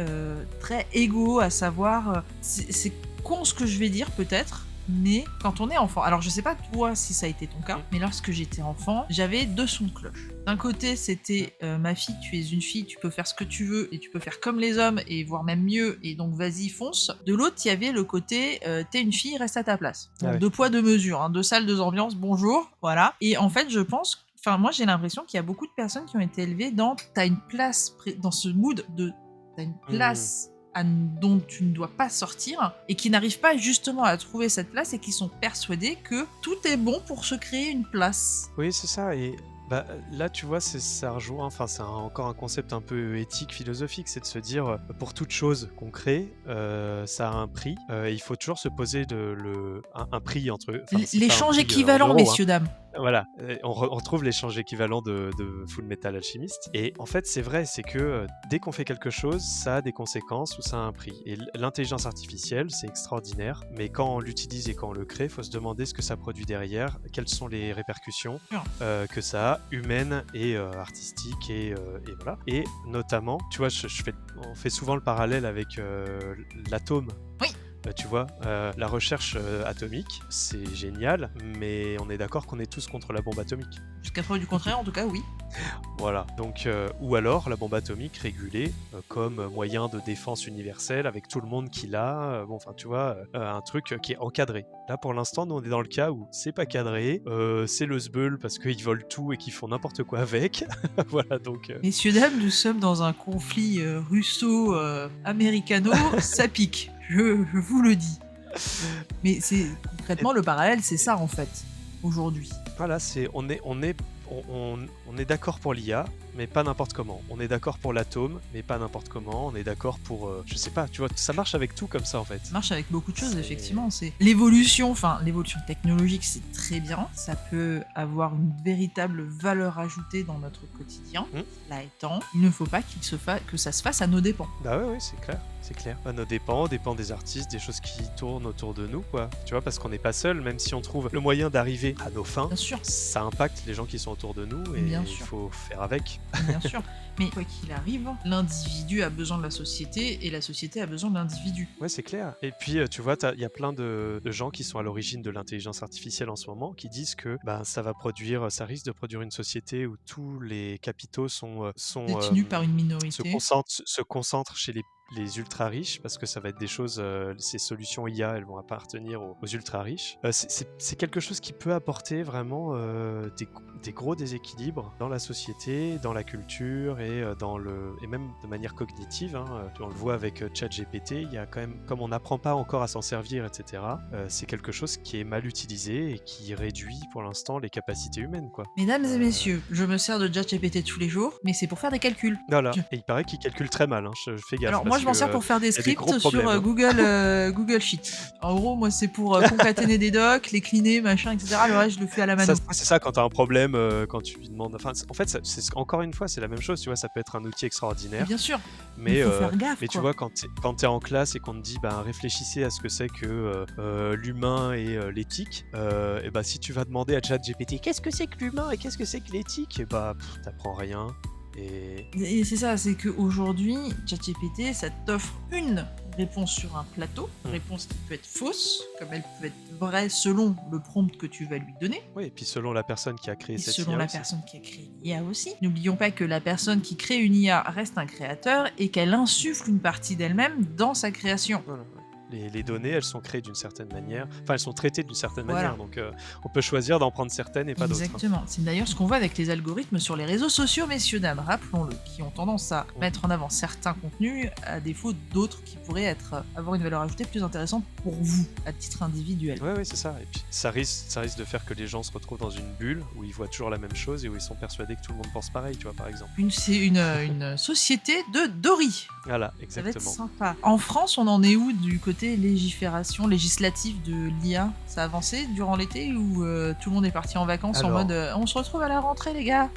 très égo, à savoir, c'est con ce que je vais dire peut-être, mais quand on est enfant, alors je sais pas toi si ça a été ton cas, mais lorsque j'étais enfant, j'avais deux sons de cloche. D'un côté, c'était ma fille, tu es une fille, tu peux faire ce que tu veux et tu peux faire comme les hommes et voire même mieux, et donc vas-y, fonce. De l'autre, il y avait le côté t'es une fille, reste à ta place. Bon, Ah ouais. deux poids, deux mesures, hein, deux salles, deux ambiances, bonjour, voilà. Et en fait, je pense. Enfin, moi, j'ai l'impression qu'il y a beaucoup de personnes qui ont été élevées dans t'as une place, dans ce mood de t'as une place dont tu ne dois pas sortir et qui n'arrivent pas justement à trouver cette place et qui sont persuadés que tout est bon pour se créer une place. Oui, c'est ça. Et là, tu vois, ça rejoint. Enfin, c'est encore un concept un peu éthique, philosophique, c'est de se dire, pour toute chose qu'on crée, ça a un prix. Et il faut toujours se poser un prix entre. Enfin, c'est pas un L'échange prix, en équivalent, euros, hein. messieurs, dames. Voilà, on retrouve l'échange équivalent de Full Metal Alchemist. Et en fait, c'est vrai, c'est que dès qu'on fait quelque chose, ça a des conséquences ou ça a un prix. Et l'intelligence artificielle, c'est extraordinaire, mais quand on l'utilise et quand on le crée, il faut se demander ce que ça produit derrière, quelles sont les répercussions que ça a, humaines et artistiques, et voilà. Et notamment, tu vois, on fait souvent le parallèle avec l'atome. Oui. tu vois, la recherche atomique, c'est génial, mais on est d'accord qu'on est tous contre la bombe atomique. Jusqu'à preuve du contraire, en tout cas, oui. Voilà, donc ou alors la bombe atomique régulée comme moyen de défense universelle avec tout le monde qui l'a, bon enfin tu vois, un truc qui est encadré. Là pour l'instant nous on est dans le cas où c'est pas cadré, c'est le sbeul parce qu'ils volent tout et qu'ils font n'importe quoi avec. Voilà donc Messieurs, dames, nous sommes dans un conflit russo-américano, ça pique, je vous le dis. Mais c'est concrètement le parallèle, c'est ça en fait, aujourd'hui. voilà, on est d'accord pour l'IA, mais pas n'importe comment. On est d'accord pour l'atome, mais pas n'importe comment. On est d'accord pour, je sais pas, tu vois, ça marche avec tout comme ça en fait. Ça marche avec beaucoup de choses, C'est- effectivement. C'est l'évolution, enfin l'évolution technologique, c'est très bien. Ça peut avoir une véritable valeur ajoutée dans notre quotidien. Là étant, il ne faut pas que ça se fasse à nos dépens. Bah ouais, c'est clair, c'est clair. À nos dépens, dépend des artistes, des choses qui tournent autour de nous, quoi. Tu vois, parce qu'on n'est pas seul, même si on trouve le moyen d'arriver à nos fins, Bien sûr, ça impacte les gens qui sont autour de nous et Bien il sûr. faut faire avec. bien sûr. Mais quoi qu'il arrive, l'individu a besoin de la société et la société a besoin de l'individu. Ouais, c'est clair. Et puis, tu vois, il y a plein de gens qui sont à l'origine de l'intelligence artificielle en ce moment qui disent que ben, ça risque de produire une société où tous les capitaux Détenu par une minorité. se concentrent chez les ultra riches parce que ça va être des choses, ces solutions IA, elles vont appartenir aux ultra riches. C'est quelque chose qui peut apporter vraiment des gros déséquilibres dans la société, dans la culture et et même de manière cognitive. Hein, on le voit avec ChatGPT, il y a quand même, comme on n'apprend pas encore à s'en servir, etc. C'est quelque chose qui est mal utilisé et qui réduit pour l'instant les capacités humaines, quoi. Mesdames et messieurs, je me sers de ChatGPT tous les jours, mais c'est pour faire des calculs. Voilà. Je- Et il paraît qu'il calcule très mal. Hein, je fais gaffe. Alors moi parce je m'en que, sers pour faire des y a des gros scripts sur problèmes, hein. Google Sheet. En gros moi c'est pour concaténer des docs, les cleaner, machin, etc. Le reste je le fais à la mano. Ça, c'est ça quand t'as un problème, quand tu lui demandes. Enfin, en fait, encore une fois, c'est la même chose. Tu vois, ça peut être un outil extraordinaire, Bien sûr, mais il faut faire gaffe. mais tu quoi. vois, quand t'es en classe et qu'on te dit, ben, réfléchissez à ce que c'est que l'humain et l'éthique, et bah, si tu vas demander à ChatGPT, qu'est-ce que c'est que l'humain et qu'est-ce que c'est que l'éthique, et bah, t'apprends rien. Et c'est ça, c'est qu'aujourd'hui, ChatGPT, ça t'offre une réponse sur un plateau, réponse qui peut être fausse, comme elle peut être vraie selon le prompt que tu vas lui donner, Oui, et puis selon la personne qui a créé et cette selon IA la aussi. personne qui a créé l'IA aussi. N'oublions pas que la personne qui crée une IA reste un créateur et qu'elle insuffle une partie d'elle-même dans sa création. Voilà, ouais. Les données, elles sont créées d'une certaine manière, enfin elles sont traitées d'une certaine Voilà. manière, donc on peut choisir d'en prendre certaines et pas d'autres. Exactement. C'est d'ailleurs ce qu'on voit avec les algorithmes sur les réseaux sociaux, messieurs, dames, rappelons-le, qui ont tendance à mettre en avant certains contenus à défaut d'autres qui pourraient avoir une valeur ajoutée plus intéressante pour vous, à titre individuel. Ouais, c'est ça. Et puis ça risque de faire que les gens se retrouvent dans une bulle où ils voient toujours la même chose et où ils sont persuadés que tout le monde pense pareil, tu vois, par exemple. C'est une société de Dory. Voilà, Ça va être exactement. sympa. En France, on en est où du côté légifération, législative de l'IA? Ça a avancé durant l'été ou tout le monde est parti en vacances en Alors- mode on se retrouve à la rentrée, les gars?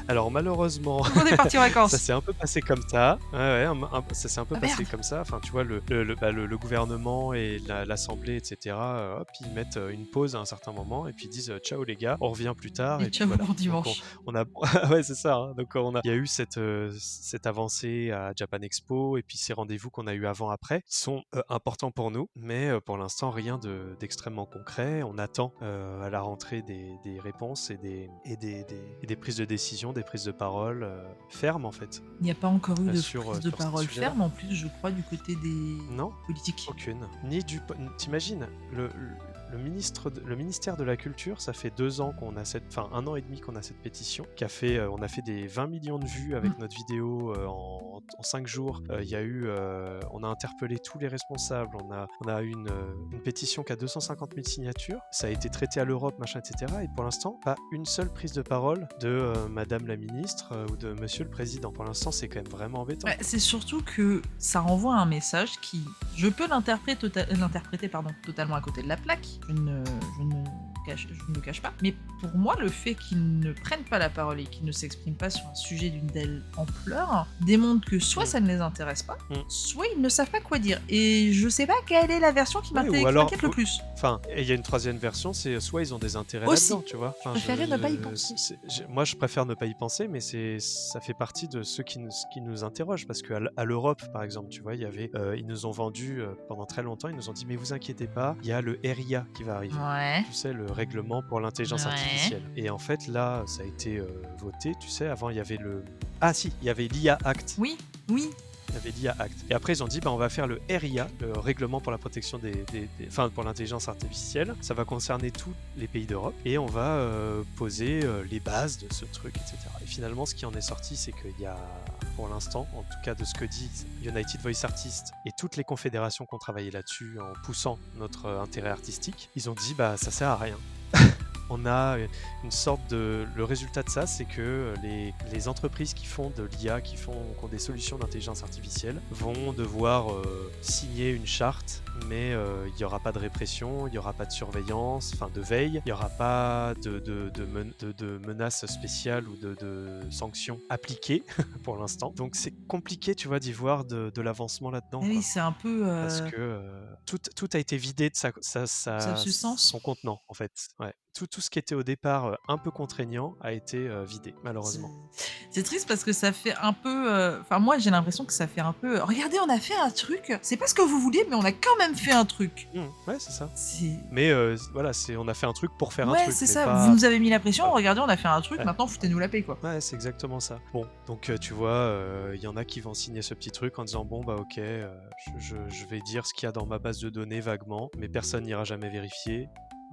Alors malheureusement, Tout le monde est parti en vacances. ça s'est un peu passé comme ça. Ça s'est un peu Ah, passé merde. comme ça. Enfin, tu vois, le gouvernement et l'Assemblée, etc., hop, ils mettent une pause à un certain moment et puis ils disent ciao les gars, on revient plus tard. Et puis ciao voilà. pour Donc, dimanche. on a ouais c'est ça, hein. Donc il y a eu cette avancée à Japan Expo et puis ces rendez-vous qu'on a eu avant après qui sont importants pour nous, mais pour l'instant rien d'extrêmement concret. On attend à la rentrée des réponses et des prises de décision, des prises de parole fermes en fait. Il n'y a pas encore eu de Sur prise de ce parole sujet-là. ferme, en plus, je crois, du côté des Non, politiques. aucune. T'imagines le ministère de la Culture, ça fait 2 ans qu'on a enfin 1 an et demi qu'on a cette pétition, on a fait des 20 millions de vues avec notre vidéo en 5 jours. On a interpellé tous les responsables, on a eu une pétition qui a 250 000 signatures, ça a été traité à l'Europe, machin, etc. Et pour l'instant, pas une seule prise de parole de Madame la Ministre ou de Monsieur le Président. Pour l'instant, c'est quand même vraiment embêtant. Ouais, c'est surtout que ça renvoie un message qui, je peux l'interpréter totalement à côté de la plaque. Je ne ne le cache pas. Mais pour moi, le fait qu'ils ne prennent pas la parole et qu'ils ne s'expriment pas sur un sujet d'une telle ampleur démontre que soit Mmh. ça ne les intéresse pas, Mmh. soit ils ne savent pas quoi dire. Et je sais pas quelle est la version qui Ouais, ou alors, m'inquiète le plus. enfin, et il y a une troisième version, c'est soit ils ont des intérêts Aussi. là-dedans, tu vois. Enfin, préférais ne pas y penser. moi, je préfère ne pas y penser, mais ça fait partie de ceux qui nous interrogent, parce qu'à à l'Europe, par exemple, tu vois, il y avait, ils nous ont vendu pendant très longtemps, ils nous ont dit, mais vous inquiétez pas, il y a le RIA qui va arriver. Ouais. Tu sais, le règlement pour l'intelligence Ouais. artificielle. Et en fait, là, ça a été voté, tu sais, avant, il y avait Ah si, il y avait l'IA Act. Oui, oui. Il y avait l'IA Act. Et après, ils ont dit, bah, on va faire le RIA, le règlement pour la protection enfin, pour l'intelligence artificielle. Ça va concerner tous les pays d'Europe. Et on va poser les bases de ce truc, etc. Et finalement, ce qui en est sorti, c'est qu'il y a, pour l'instant, en tout cas de ce que dit United Voice Artists et toutes les confédérations qui ont travaillé là-dessus en poussant notre intérêt artistique, ils ont dit, bah, ça sert à rien. On a une sorte de... Le résultat de ça, c'est que les entreprises qui font de l'IA, qui ont des solutions d'intelligence artificielle, vont devoir signer une charte, mais il n'y aura pas de répression, il n'y aura pas de surveillance, enfin de veille, il n'y aura pas de menaces spéciales ou de sanctions appliquées pour l'instant. Donc c'est compliqué, tu vois, d'y voir de l'avancement là-dedans. Ah oui, Quoi. c'est un peu. Parce que tout a été vidé de Substance. son contenant, en fait. Ouais. Tout ce qui était au départ un peu contraignant a été vidé, malheureusement. C'est triste parce que ça fait un peu. Enfin, moi, j'ai l'impression que ça fait un peu. Regardez, on a fait un truc. C'est pas ce que vous vouliez, mais on a quand même fait un truc. Ouais, c'est ça. C'est. Mais voilà, on a fait un truc pour faire un Ouais, truc. c'est mais ça. pas- Vous nous avez mis la pression. Ouais. Regardez, on a fait un truc. Ouais. Maintenant, foutez-nous la paix, quoi. Ouais, c'est exactement ça. Bon, donc tu vois, il y en a qui vont signer ce petit truc en disant bon bah ok, je vais dire ce qu'il y a dans ma base de données vaguement, mais personne n'ira jamais vérifier.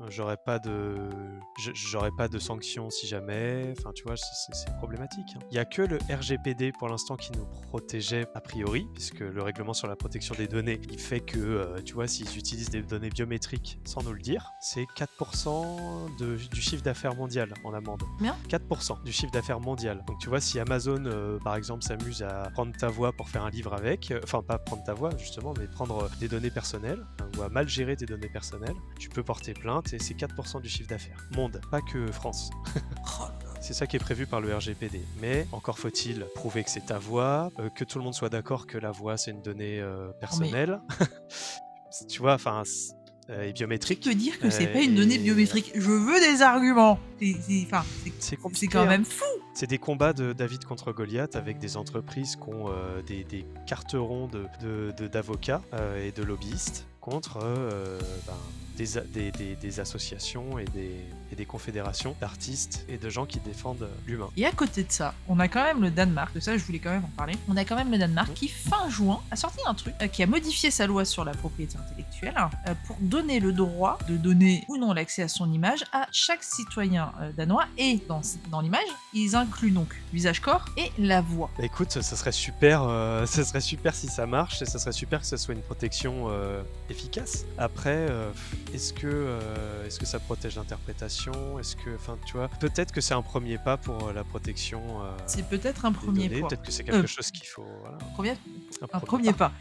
J'aurais pas de sanctions si jamais. Enfin, tu vois, c'est problématique. Hein. Il y a que le RGPD pour l'instant qui nous protégeait a priori, puisque le règlement sur la protection des données, il fait que, tu vois, s'ils utilisent des données biométriques sans nous le dire, c'est 4% du chiffre d'affaires mondial en amende. Bien. 4% du chiffre d'affaires mondial. Donc tu vois, si Amazon, par exemple, s'amuse à prendre ta voix pour faire un livre avec, enfin pas prendre ta voix justement, mais prendre des données personnelles, ou à mal gérer tes données personnelles, tu peux porter plainte et c'est 4% du chiffre d'affaires. Monde, pas que France. Oh, C'est ça qui est prévu par le RGPD. Mais encore faut-il prouver que c'est ta voix, que tout le monde soit d'accord que la voix c'est une donnée personnelle. Tu vois, enfin, et qui biométrique. peut dire que c'est pas une donnée biométrique? Je veux des arguments. C'est compliqué, quand hein. même fou. C'est des combats de David contre Goliath avec des entreprises qui ont des carterons d'avocats et de lobbyistes contre des associations et des confédérations d'artistes et de gens qui défendent l'humain. Et à côté de ça, on a quand même le Danemark, de ça je voulais quand même en parler, on a quand même le Danemark qui fin juin a sorti un truc, qui a modifié sa loi sur la propriété intellectuelle pour donner le droit de donner ou non l'accès à son image à chaque citoyen danois, et dans l'image, ils incluent donc visage, corps et la voix. Bah écoute, ça serait super si ça marche, et ça serait super que ça soit une protection efficace. Après, est-ce que ça protège l'interprétation? Est-ce que, enfin, tu vois, peut-être que c'est un premier pas pour la protection. C'est peut-être un premier pas. Peut-être que c'est quelque chose qu'il faut. Voilà. Un premier pas.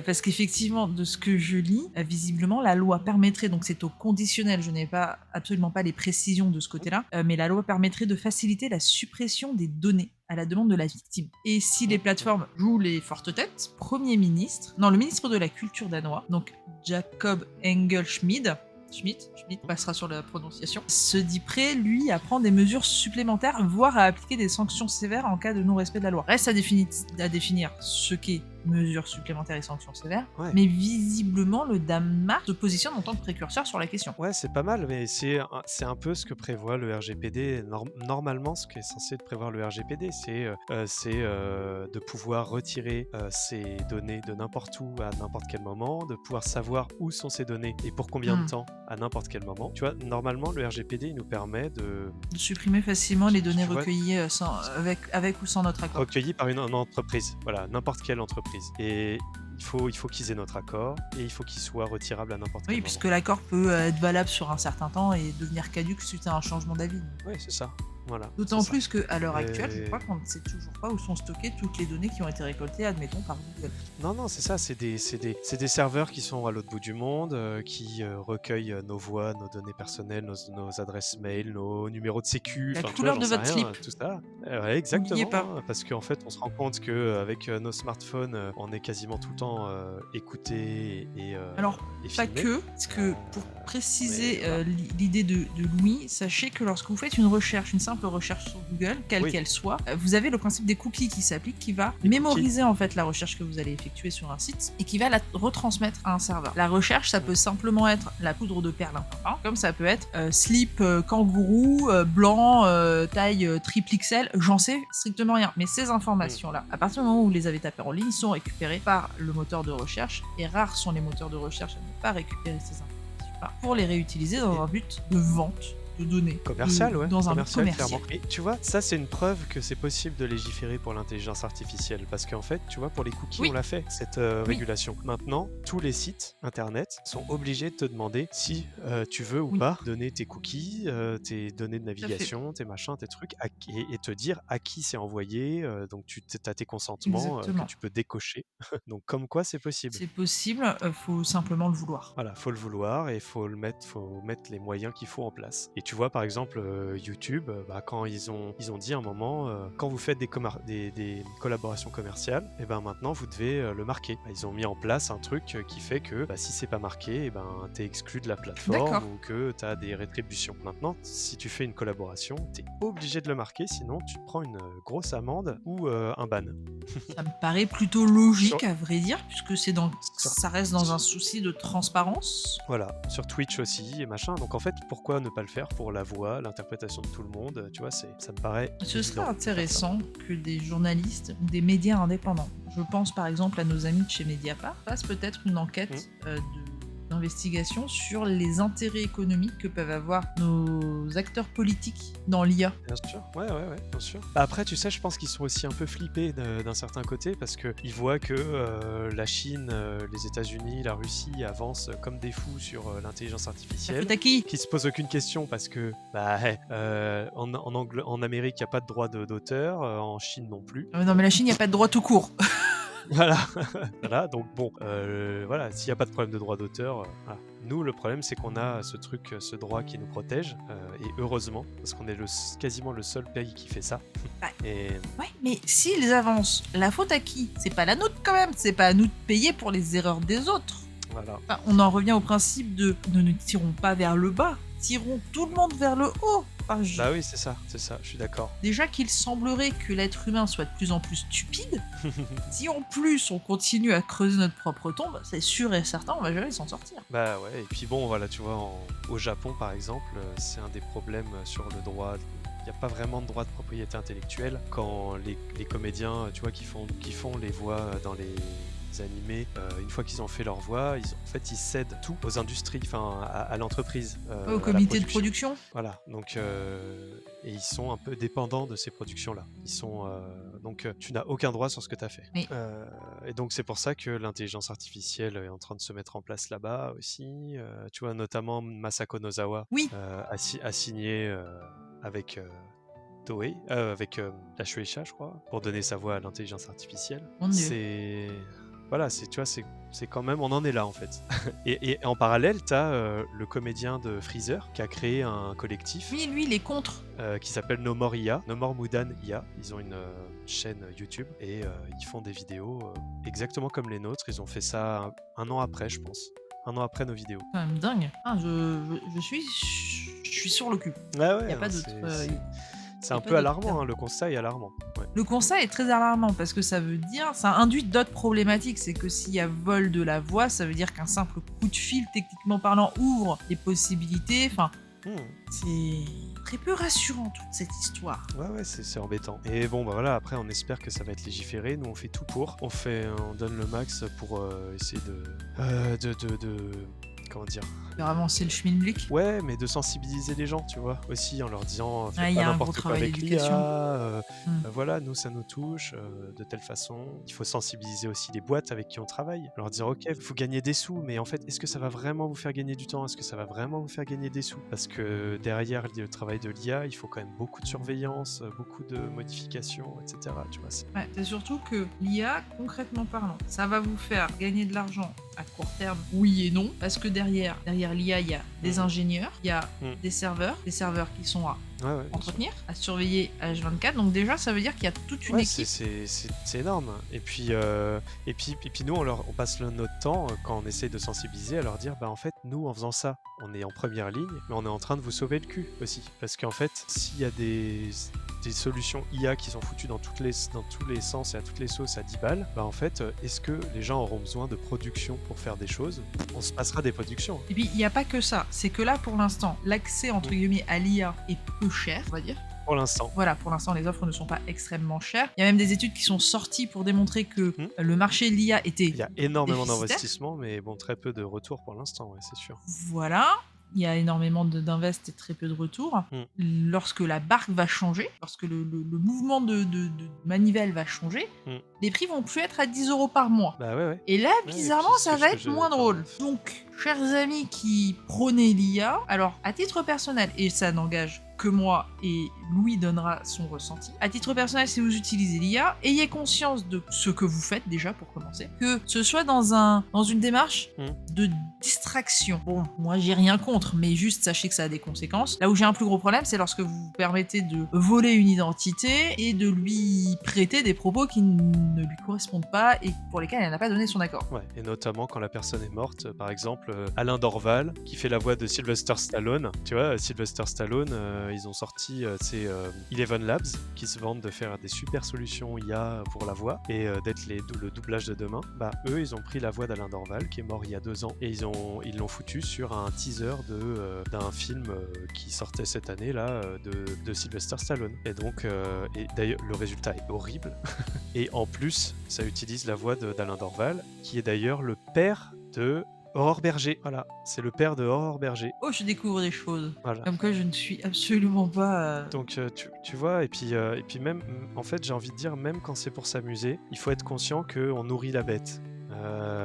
Parce qu'effectivement, de ce que je lis, visiblement, la loi permettrait, donc c'est au conditionnel, je n'ai absolument pas les précisions de ce côté-là, mais la loi permettrait de faciliter la suppression des données à la demande de la victime. Et si les plateformes jouent les fortes têtes, le ministre de la Culture danois, donc Jacob Engel-Schmid passera sur la prononciation, se dit prêt, lui, à prendre des mesures supplémentaires, voire à appliquer des sanctions sévères en cas de non-respect de la loi. Reste à définir ce qu'est mesures supplémentaires et sanctions sévères, Ouais. mais visiblement, le Danemark se positionne en tant que précurseur sur la question. Ouais, c'est pas mal, mais c'est un peu ce que prévoit le RGPD. Normalement, ce qui est censé prévoir le RGPD, c'est de pouvoir retirer ces données de n'importe où à n'importe quel moment, de pouvoir savoir où sont ces données et pour combien de temps à n'importe quel moment. Tu vois, normalement, le RGPD il nous permet de supprimer facilement les données Tu vois, recueillies avec ou sans notre accord. recueillies par une entreprise. Voilà, n'importe quelle entreprise. Et il faut qu'ils aient notre accord et il faut qu'ils soient retirables à n'importe quel Oui, moment. puisque l'accord peut être valable sur un certain temps et devenir caduque suite à un changement d'avis. Oui, c'est ça. Voilà, c'est D'autant ça. plus qu'à l'heure actuelle, je Et crois qu'on ne sait toujours pas où sont stockées toutes les données qui ont été récoltées, admettons, par Google. non, non, c'est ça, c'est des serveurs qui sont à l'autre bout du monde, qui, recueillent, nos voix, nos données personnelles, nos adresses mail, nos numéros de sécu, La enfin, tu vois, couleur j'en de sais votre rien, slip, tout ça. Ouais, n'oubliez pas. exactement, hein, parce qu'en fait, on se rend compte qu'avec, nos smartphones, on est quasiment tout le temps, écoutés Alors, et pas filmés. que, parce que pour Mais préciser voilà. l'idée de Louis, sachez que lorsque vous faites une recherche, une simple recherche sur Google, quelle Oui, qu'elle soit, vous avez le principe des cookies qui s'applique, qui va les cookies. mémoriser en fait la recherche que vous allez effectuer sur un site et qui va la retransmettre à un serveur. La recherche, ça Mmh. peut simplement être la poudre de perlimpinpin, comme ça peut être slip kangourou blanc taille triple XL, j'en sais strictement rien. Mais ces Mmh. informations-là, à partir du moment où vous les avez tapées en ligne, sont récupérées par le moteur de recherche et rares sont les moteurs de recherche à ne pas récupérer ces informations-là pour les réutiliser dans Et un but de vente de données, commercial, ouais, dans un but commercial, commercial. clairement. Et tu vois, ça, c'est une preuve que c'est possible de légiférer pour l'intelligence artificielle. Parce qu'en fait, tu vois, pour les cookies, on Oui, l'a fait, cette oui, régulation. Maintenant, tous les sites internet sont obligés de te demander si tu veux ou oui, pas donner tes cookies, tes données de tout à fait. navigation, tes machins, tes trucs, et te dire à qui c'est envoyé. Donc, tu as tes consentements que Exactement. tu peux décocher. Donc, comme quoi, c'est possible. C'est possible, faut simplement le vouloir. Voilà, faut le vouloir et faut mettre les moyens qu'il faut en place. Et tu vois, par exemple, YouTube, bah, quand ils ont dit à un moment, quand vous faites des collaborations commerciales, et ben maintenant vous devez le marquer. Bah, ils ont mis en place un truc qui fait que bah, si c'est pas marqué, et ben t'es exclu de la plateforme D'accord. ou que t'as des rétributions. Maintenant, si tu fais une collaboration, t'es obligé de le marquer, sinon tu te prends une grosse amende ou un ban. Ça me paraît plutôt Sur, logique à vrai dire, puisque sur, ça reste dans un souci de transparence. Voilà, sur Twitch aussi et machin. Donc en fait, pourquoi ne pas le faire pour la voix, l'interprétation de tout le monde? Tu vois, ça me paraît Ce serait évident de faire ça. intéressant que des journalistes ou des médias indépendants, je pense par exemple à nos amis de chez Mediapart, fassent peut-être une Mm. enquête d'investigation sur les intérêts économiques que peuvent avoir nos acteurs politiques dans l'IA. Bien sûr, ouais, bien sûr. Bah, après, tu sais, je pense qu'ils sont aussi un peu flippés d'un certain côté parce qu'ils voient que la Chine, les États-Unis, la Russie avancent comme des fous sur l'intelligence La artificielle, faute à qui? qui se posent aucune question parce que bah, en Amérique, il n'y a pas de droit d'auteur, en Chine non plus. Non mais la Chine, il n'y a pas de droit tout court. Voilà, voilà, donc bon, voilà, s'il y a pas de problème de droit d'auteur, voilà. Nous, le problème, c'est qu'on a ce truc, ce droit qui nous protège, et heureusement, parce qu'on est quasiment le seul pays qui fait ça. Bah, Et ouais, mais s'ils avancent, la faute à qui? C'est pas la nôtre quand même, c'est pas à nous de payer pour les erreurs des autres. voilà. Enfin, on en revient au principe de ne tirons pas vers le bas, tirons tout le monde vers le haut. Enfin, Bah oui, c'est ça, je suis d'accord. déjà qu'il semblerait que l'être humain soit de plus en plus stupide, si en plus on continue à creuser notre propre tombe, c'est sûr et certain, on va jamais s'en sortir. Bah ouais, et puis bon, voilà, tu vois, au Japon, par exemple, c'est un des problèmes sur le droit. Il n'y a pas vraiment de droit de propriété intellectuelle quand les comédiens, tu vois, qui font les voix dans les animés, une fois qu'ils ont fait leur voix, en fait, ils cèdent tout aux industries, enfin, à l'entreprise, Au à la comité de production. production. Voilà, donc et ils sont un peu dépendants de ces productions-là. Donc tu n'as aucun droit sur ce que tu as fait. Mais Et donc c'est pour ça que l'intelligence artificielle est en train de se mettre en place là-bas aussi. Tu vois, notamment Masako Nozawa oui, a signé avec Toei, avec la Shueisha, je crois, pour donner sa voix à l'intelligence artificielle. mon dieu. C'est voilà, tu vois, c'est quand même, on en est là en fait. Et en parallèle, tu as le comédien de Freezer qui a créé un collectif Oui, lui, il est contre. qui s'appelle No More IA, No More Mudan IA. Ils ont une chaîne YouTube et ils font des vidéos exactement comme les nôtres. Ils ont fait ça un an après, je pense. Un an après nos vidéos. Quand même dingue. Ah, je suis sur le cul. Ouais, Il n'y ouais, a pas hein, d'autre. c'est Y a un pas peu d'autre alarmant, terme. hein, le constat est alarmant. Ouais. Le constat est très alarmant parce que ça veut dire, ça induit d'autres problématiques. C'est que s'il y a vol de la voix, ça veut dire qu'un simple coup de fil, techniquement parlant, ouvre les possibilités. Enfin, Hmm. c'est très peu rassurant toute cette histoire. Ouais, c'est embêtant. Et bon, bah voilà, après, on espère que ça va être légiféré. Nous, on fait tout pour. On donne le max pour essayer comment dire, Faire avancer le schmilblick. Ouais, mais de sensibiliser les gens, tu vois? Aussi en leur disant: Ah, «Faites il y pas a un gros n'importe quoi travail avec l'IA, d'éducation. Mmh. voilà, nous ça nous touche, de telle façon». Il faut sensibiliser aussi les boîtes avec qui on travaille. Leur dire: «OK, il faut gagner des sous, mais en fait, est-ce que ça va vraiment vous faire gagner du temps? Est-ce que ça va vraiment vous faire gagner des sous?» Parce que derrière le travail de l'IA, il faut quand même beaucoup de surveillance, beaucoup de modifications et cetera, tu vois? Ouais, c'est surtout que l'IA, concrètement parlant, ça va vous faire gagner de l'argent à court terme, oui et non, parce que derrière l'IA, il y a des Mmh. ingénieurs, il y a Mmh. des serveurs qui sont à Ouais, ouais, bien sûr. entretenir, à surveiller H24. Donc déjà, ça veut dire qu'il y a toute une Ouais, équipe. c'est énorme. Et puis nous, on passe notre temps, quand on essaie de sensibiliser, à leur dire, bah en fait, nous, en faisant ça, on est en première ligne, mais on est en train de vous sauver le cul aussi. Parce qu'en fait, s'il y a des solutions IA qui sont foutues dans tous les sens et à toutes les sauces à 10 balles, bah en fait, est-ce que les gens auront besoin de production pour faire des choses? On se passera des productions. Et puis, il n'y a pas que ça. C'est que là, pour l'instant, l'accès, entre guillemets, à l'IA est peu cher, on va dire. Pour l'instant. Voilà, pour l'instant, les offres ne sont pas extrêmement chères. Il y a même des études qui sont sorties pour démontrer que Mmh. le marché de l'IA était Il y a énormément déficitaire. d'investissements, mais bon, très peu de retours pour l'instant, ouais, c'est sûr. Voilà, il y a énormément d'invest et très peu de retours. Mmh. Lorsque la barque va changer, lorsque le mouvement de manivelle va changer, Mmh. les prix vont plus être à 10 € par mois. Bah ouais, ouais. Et là, Ouais, et bizarrement, puis ça c'est va ce que être j'ai moins enfin, drôle. Donc, chers amis qui prônez l'IA, alors à titre personnel, et ça n'engage que moi et Louis donnera son ressenti. À titre personnel, si vous utilisez l'IA, ayez conscience de ce que vous faites déjà pour commencer, que ce soit dans une démarche de distraction. Bon, moi j'ai rien contre, mais juste sachez que ça a des conséquences. Là où j'ai un plus gros problème, c'est lorsque vous vous permettez de voler une identité et de lui prêter des propos qui ne lui correspondent pas et pour lesquels elle n'a pas donné son accord. Ouais, et notamment quand la personne est morte, par exemple, Alain Dorval, qui fait la voix de Sylvester Stallone. Tu vois, Sylvester Stallone, ils ont sorti, Eleven Labs, qui se vendent de faire des super solutions IA pour la voix et d'être le doublage de demain. Bah, eux, ils ont pris la voix d'Alain Dorval, qui est mort il y a 2 ans, et ils l'ont foutu sur un teaser d'un film qui sortait cette année, là, de Sylvester Stallone. Et donc, et d'ailleurs, le résultat est horrible. Et en plus, ça utilise la voix d'Alain Dorval, qui est d'ailleurs le père de Aurore Berger. Voilà, c'est le père de Aurore Berger. Oh, je découvre des choses. Voilà. Comme quoi je ne suis absolument pas... Donc tu vois, et puis même, en fait, j'ai envie de dire, même quand c'est pour s'amuser, il faut être conscient qu'on nourrit la bête.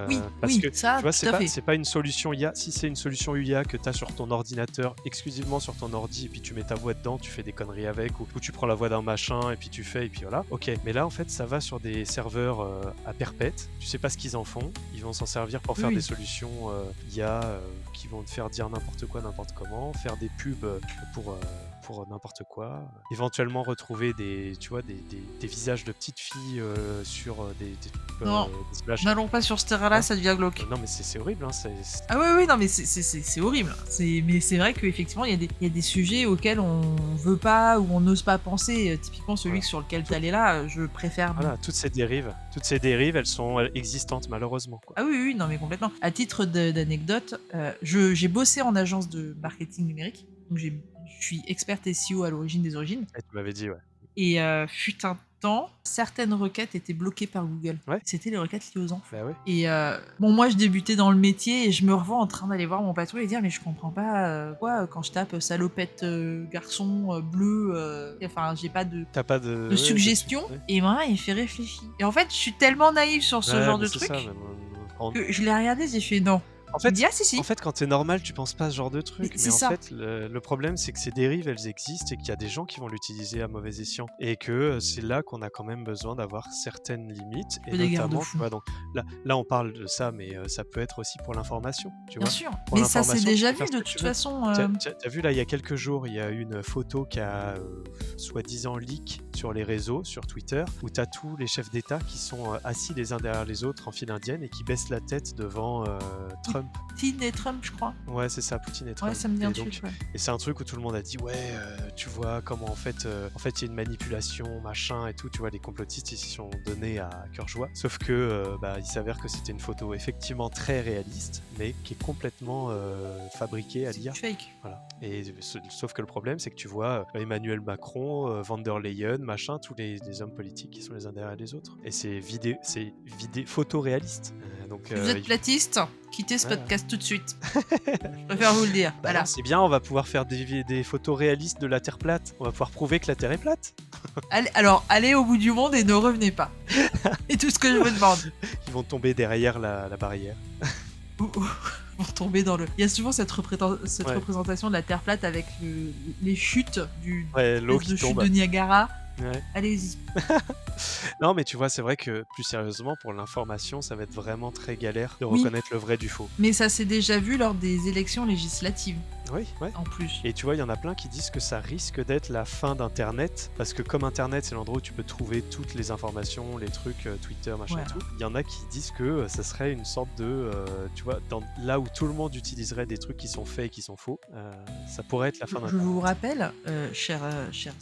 Oui, Parce que, ça, tu vois, tout à fait. c'est pas une solution IA. Si c'est une solution IA que tu as sur ton ordinateur, exclusivement sur ton ordi, et puis tu mets ta voix dedans, tu fais des conneries avec, ou tu prends la voix d'un machin, et puis tu fais, et puis voilà. Ok, mais là, en fait, ça va sur des serveurs à perpète. Tu sais pas ce qu'ils en font. Ils vont s'en servir pour faire Oui. des solutions IA qui vont te faire dire n'importe quoi, n'importe comment, faire des pubs pour n'importe quoi, éventuellement retrouver des visages de petites filles sur des Non, splash. n'allons pas sur ce terrain-là, Hein? ça devient glauque. Non, mais c'est horrible, hein, Ah oui, non, mais c'est horrible. Mais c'est vrai qu'effectivement, il y a des sujets auxquels on veut pas ou on n'ose pas penser. Typiquement, celui Voilà. sur lequel tu allais là, je préfère... Voilà, toutes ces dérives, elles sont existantes malheureusement, quoi. Ah oui, non, mais complètement. À titre d'anecdote, j'ai bossé en agence de marketing numérique. Donc je suis experte SEO à l'origine des origines. Et tu m'avais dit, ouais. Et fut un temps, certaines requêtes étaient bloquées par Google. Ouais. C'était les requêtes liées aux enfants. Bah ouais. Et bon, moi, je débutais dans le métier et je me revois en train d'aller voir mon patron et dire mais je comprends pas quoi quand je tape salopette garçon bleu. Enfin, j'ai pas T'as pas de de suggestion. ouais. Et moi, il fait réfléchir. Et en fait, je suis tellement naïve sur ce genre Mais de c'est truc ça, même, que je l'ai regardé, j'ai fait non. En Il me fait, dit ah si. en fait, quand t'es normal, tu penses pas à ce genre de truc. C'est Mais en ça. fait, le problème, c'est que ces dérives, elles existent et qu'il y a des gens qui vont l'utiliser à mauvais escient. Et que c'est là qu'on a quand même besoin d'avoir certaines limites. Et Des notamment, garde-fous. tu vois, donc là, on parle de ça, mais ça peut être aussi pour l'information, tu Bien vois. sûr. Pour Mais ça, c'est l'information, tu déjà peux faire vu ce de que tu toute veux. façon. T'as vu, là, il y a quelques jours, il y a eu une photo qui a soi-disant leak sur les réseaux, sur Twitter, où t'as tous les chefs d'État qui sont assis les uns derrière les autres en file indienne et qui baissent la tête devant Trump. Poutine et Trump, je crois. Ouais, c'est ça, Poutine et Trump. Ouais, ça me dit un Et donc, truc. Ouais. et c'est un truc où tout le monde a dit ouais, tu vois comment en fait il y a une manipulation, machin et tout. Tu vois, les complotistes ils s'y sont donnés à cœur joie. Sauf que il s'avère que c'était une photo effectivement très réaliste, mais qui est complètement fabriquée à l'IA. Fake. Voilà. Et sauf que le problème, c'est que tu vois Emmanuel Macron, van der Leyen, machin, tous les hommes politiques qui sont les uns derrière les autres. Et c'est photoréaliste. Donc, Si vous êtes platiste, quittez ce Ouais. podcast tout de suite. Je préfère vous le dire. bah Voilà. non, c'est bien, on va pouvoir faire des photos réalistes de la Terre plate. On va pouvoir prouver que la Terre est plate. Allez au bout du monde et ne revenez pas. C'est tout ce que je vous demande. Ils vont tomber derrière la barrière. Pour tomber dans le. Il y a souvent cette Ouais. représentation de la Terre plate avec les chutes du Ouais, l'eau espèce de qui chute tombe. de Niagara. Ouais. Allez-y. Non, mais tu vois, c'est vrai que plus sérieusement, pour l'information, ça va être vraiment très galère de Oui. reconnaître le vrai du faux. Mais ça s'est déjà vu lors des élections législatives, Oui, ouais. en plus. Et tu vois, il y en a plein qui disent que ça risque d'être la fin d'Internet, parce que comme Internet, c'est l'endroit où tu peux trouver toutes les informations, les trucs, Twitter, machin Ouais. et tout, il y en a qui disent que ça serait une sorte de, tu vois, là où tout le monde utiliserait des trucs qui sont faits et qui sont faux, ça pourrait être la fin Je d'Internet. vous rappelle, chers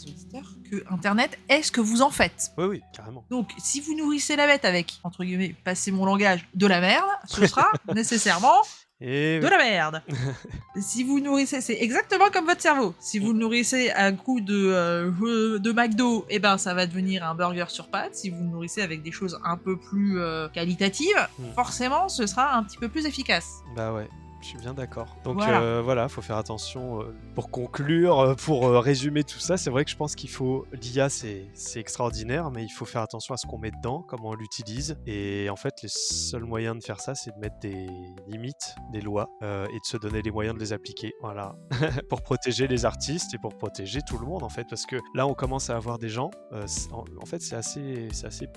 auditeurs, que Internet est ce que vous en faites. Oui, oui, carrément. Donc, si vous nourrissez la bête avec, entre guillemets, passez mon langage, de la merde, ce sera nécessairement Et de la merde. Si vous nourrissez, c'est exactement comme votre cerveau. Si vous le nourrissez à coup de McDo, eh ben ça va devenir un burger sur pâte. Si vous le nourrissez avec des choses un peu plus qualitatives, forcément, ce sera un petit peu plus efficace. bah ouais. Je suis bien d'accord. Donc Voilà. voilà, faut faire attention. Pour conclure, pour résumer tout ça, c'est vrai que je pense qu'il faut... L'IA, c'est extraordinaire, mais il faut faire attention à ce qu'on met dedans, comment on l'utilise. Et en fait, les seuls moyens de faire ça, c'est de mettre des limites, des lois, et de se donner les moyens de les appliquer. Voilà. Pour protéger les artistes et pour protéger tout le monde, en fait. Parce que là, on commence à avoir des gens... en fait, c'est assez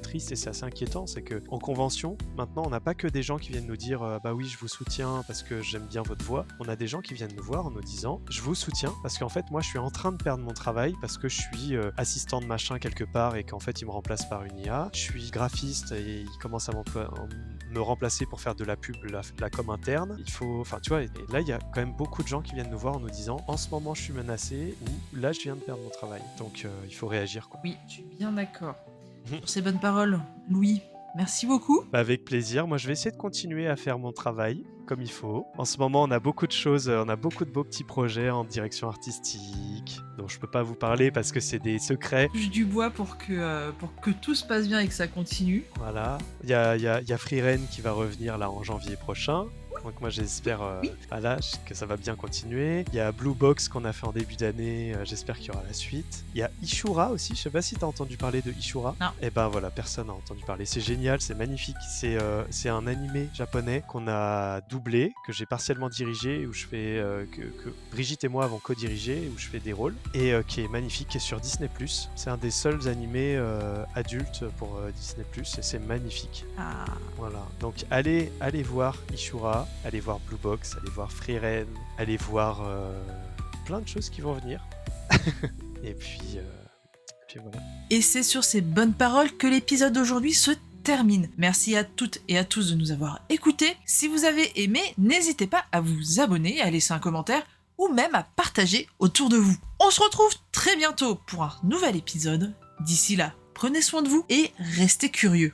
triste et c'est assez inquiétant. C'est qu'en convention, maintenant, on n'a pas que des gens qui viennent nous dire bah oui, je vous soutiens parce que j'aime bien votre voix. On a des gens qui viennent nous voir en nous disant je vous soutiens parce qu'en fait moi je suis en train de perdre mon travail parce que je suis assistant de machin quelque part et qu'en fait il me remplace par une IA. Je suis graphiste et il commence à me remplacer pour faire de la pub, la com interne. Il faut, enfin tu vois, et là il y a quand même beaucoup de gens qui viennent nous voir en nous disant en ce moment je suis menacé ou là je viens de perdre mon travail. Donc il faut réagir quoi. Oui, je suis bien d'accord. Sur ces bonnes paroles, Louis, merci beaucoup. Bah, avec plaisir. Moi, je vais essayer de continuer à faire mon travail comme il faut. En ce moment, on a beaucoup de choses, on a beaucoup de beaux petits projets en direction artistique dont je peux pas vous parler parce que c'est des secrets. Touche du bois pour que tout se passe bien et que ça continue. Voilà. Il y a Freeren qui va revenir là en janvier prochain. Donc moi j'espère voilà, que ça va bien continuer. Il y a Blue Box qu'on a fait en début d'année, j'espère qu'il y aura la suite. Il y a Ishura aussi, je sais pas si t'as entendu parler de Ishura. Non. Et ben voilà, personne n'a entendu parler. C'est génial, c'est magnifique. C'est un animé japonais qu'on a doublé, que j'ai partiellement dirigé, où je fais que Brigitte et moi avons co-dirigé, où je fais des rôles, et qui est magnifique, qui est sur Disney+. C'est un des seuls animés adultes pour Disney+, et c'est magnifique. Ah. Voilà, donc allez voir Ishura, allez voir Blue Box, allez voir Freeren, allez voir plein de choses qui vont venir. et puis voilà. Et c'est sur ces bonnes paroles que l'épisode d'aujourd'hui se termine. Merci à toutes et à tous de nous avoir écoutés. Si vous avez aimé, n'hésitez pas à vous abonner, à laisser un commentaire ou même à partager autour de vous. On se retrouve très bientôt pour un nouvel épisode. D'ici là, prenez soin de vous et restez curieux.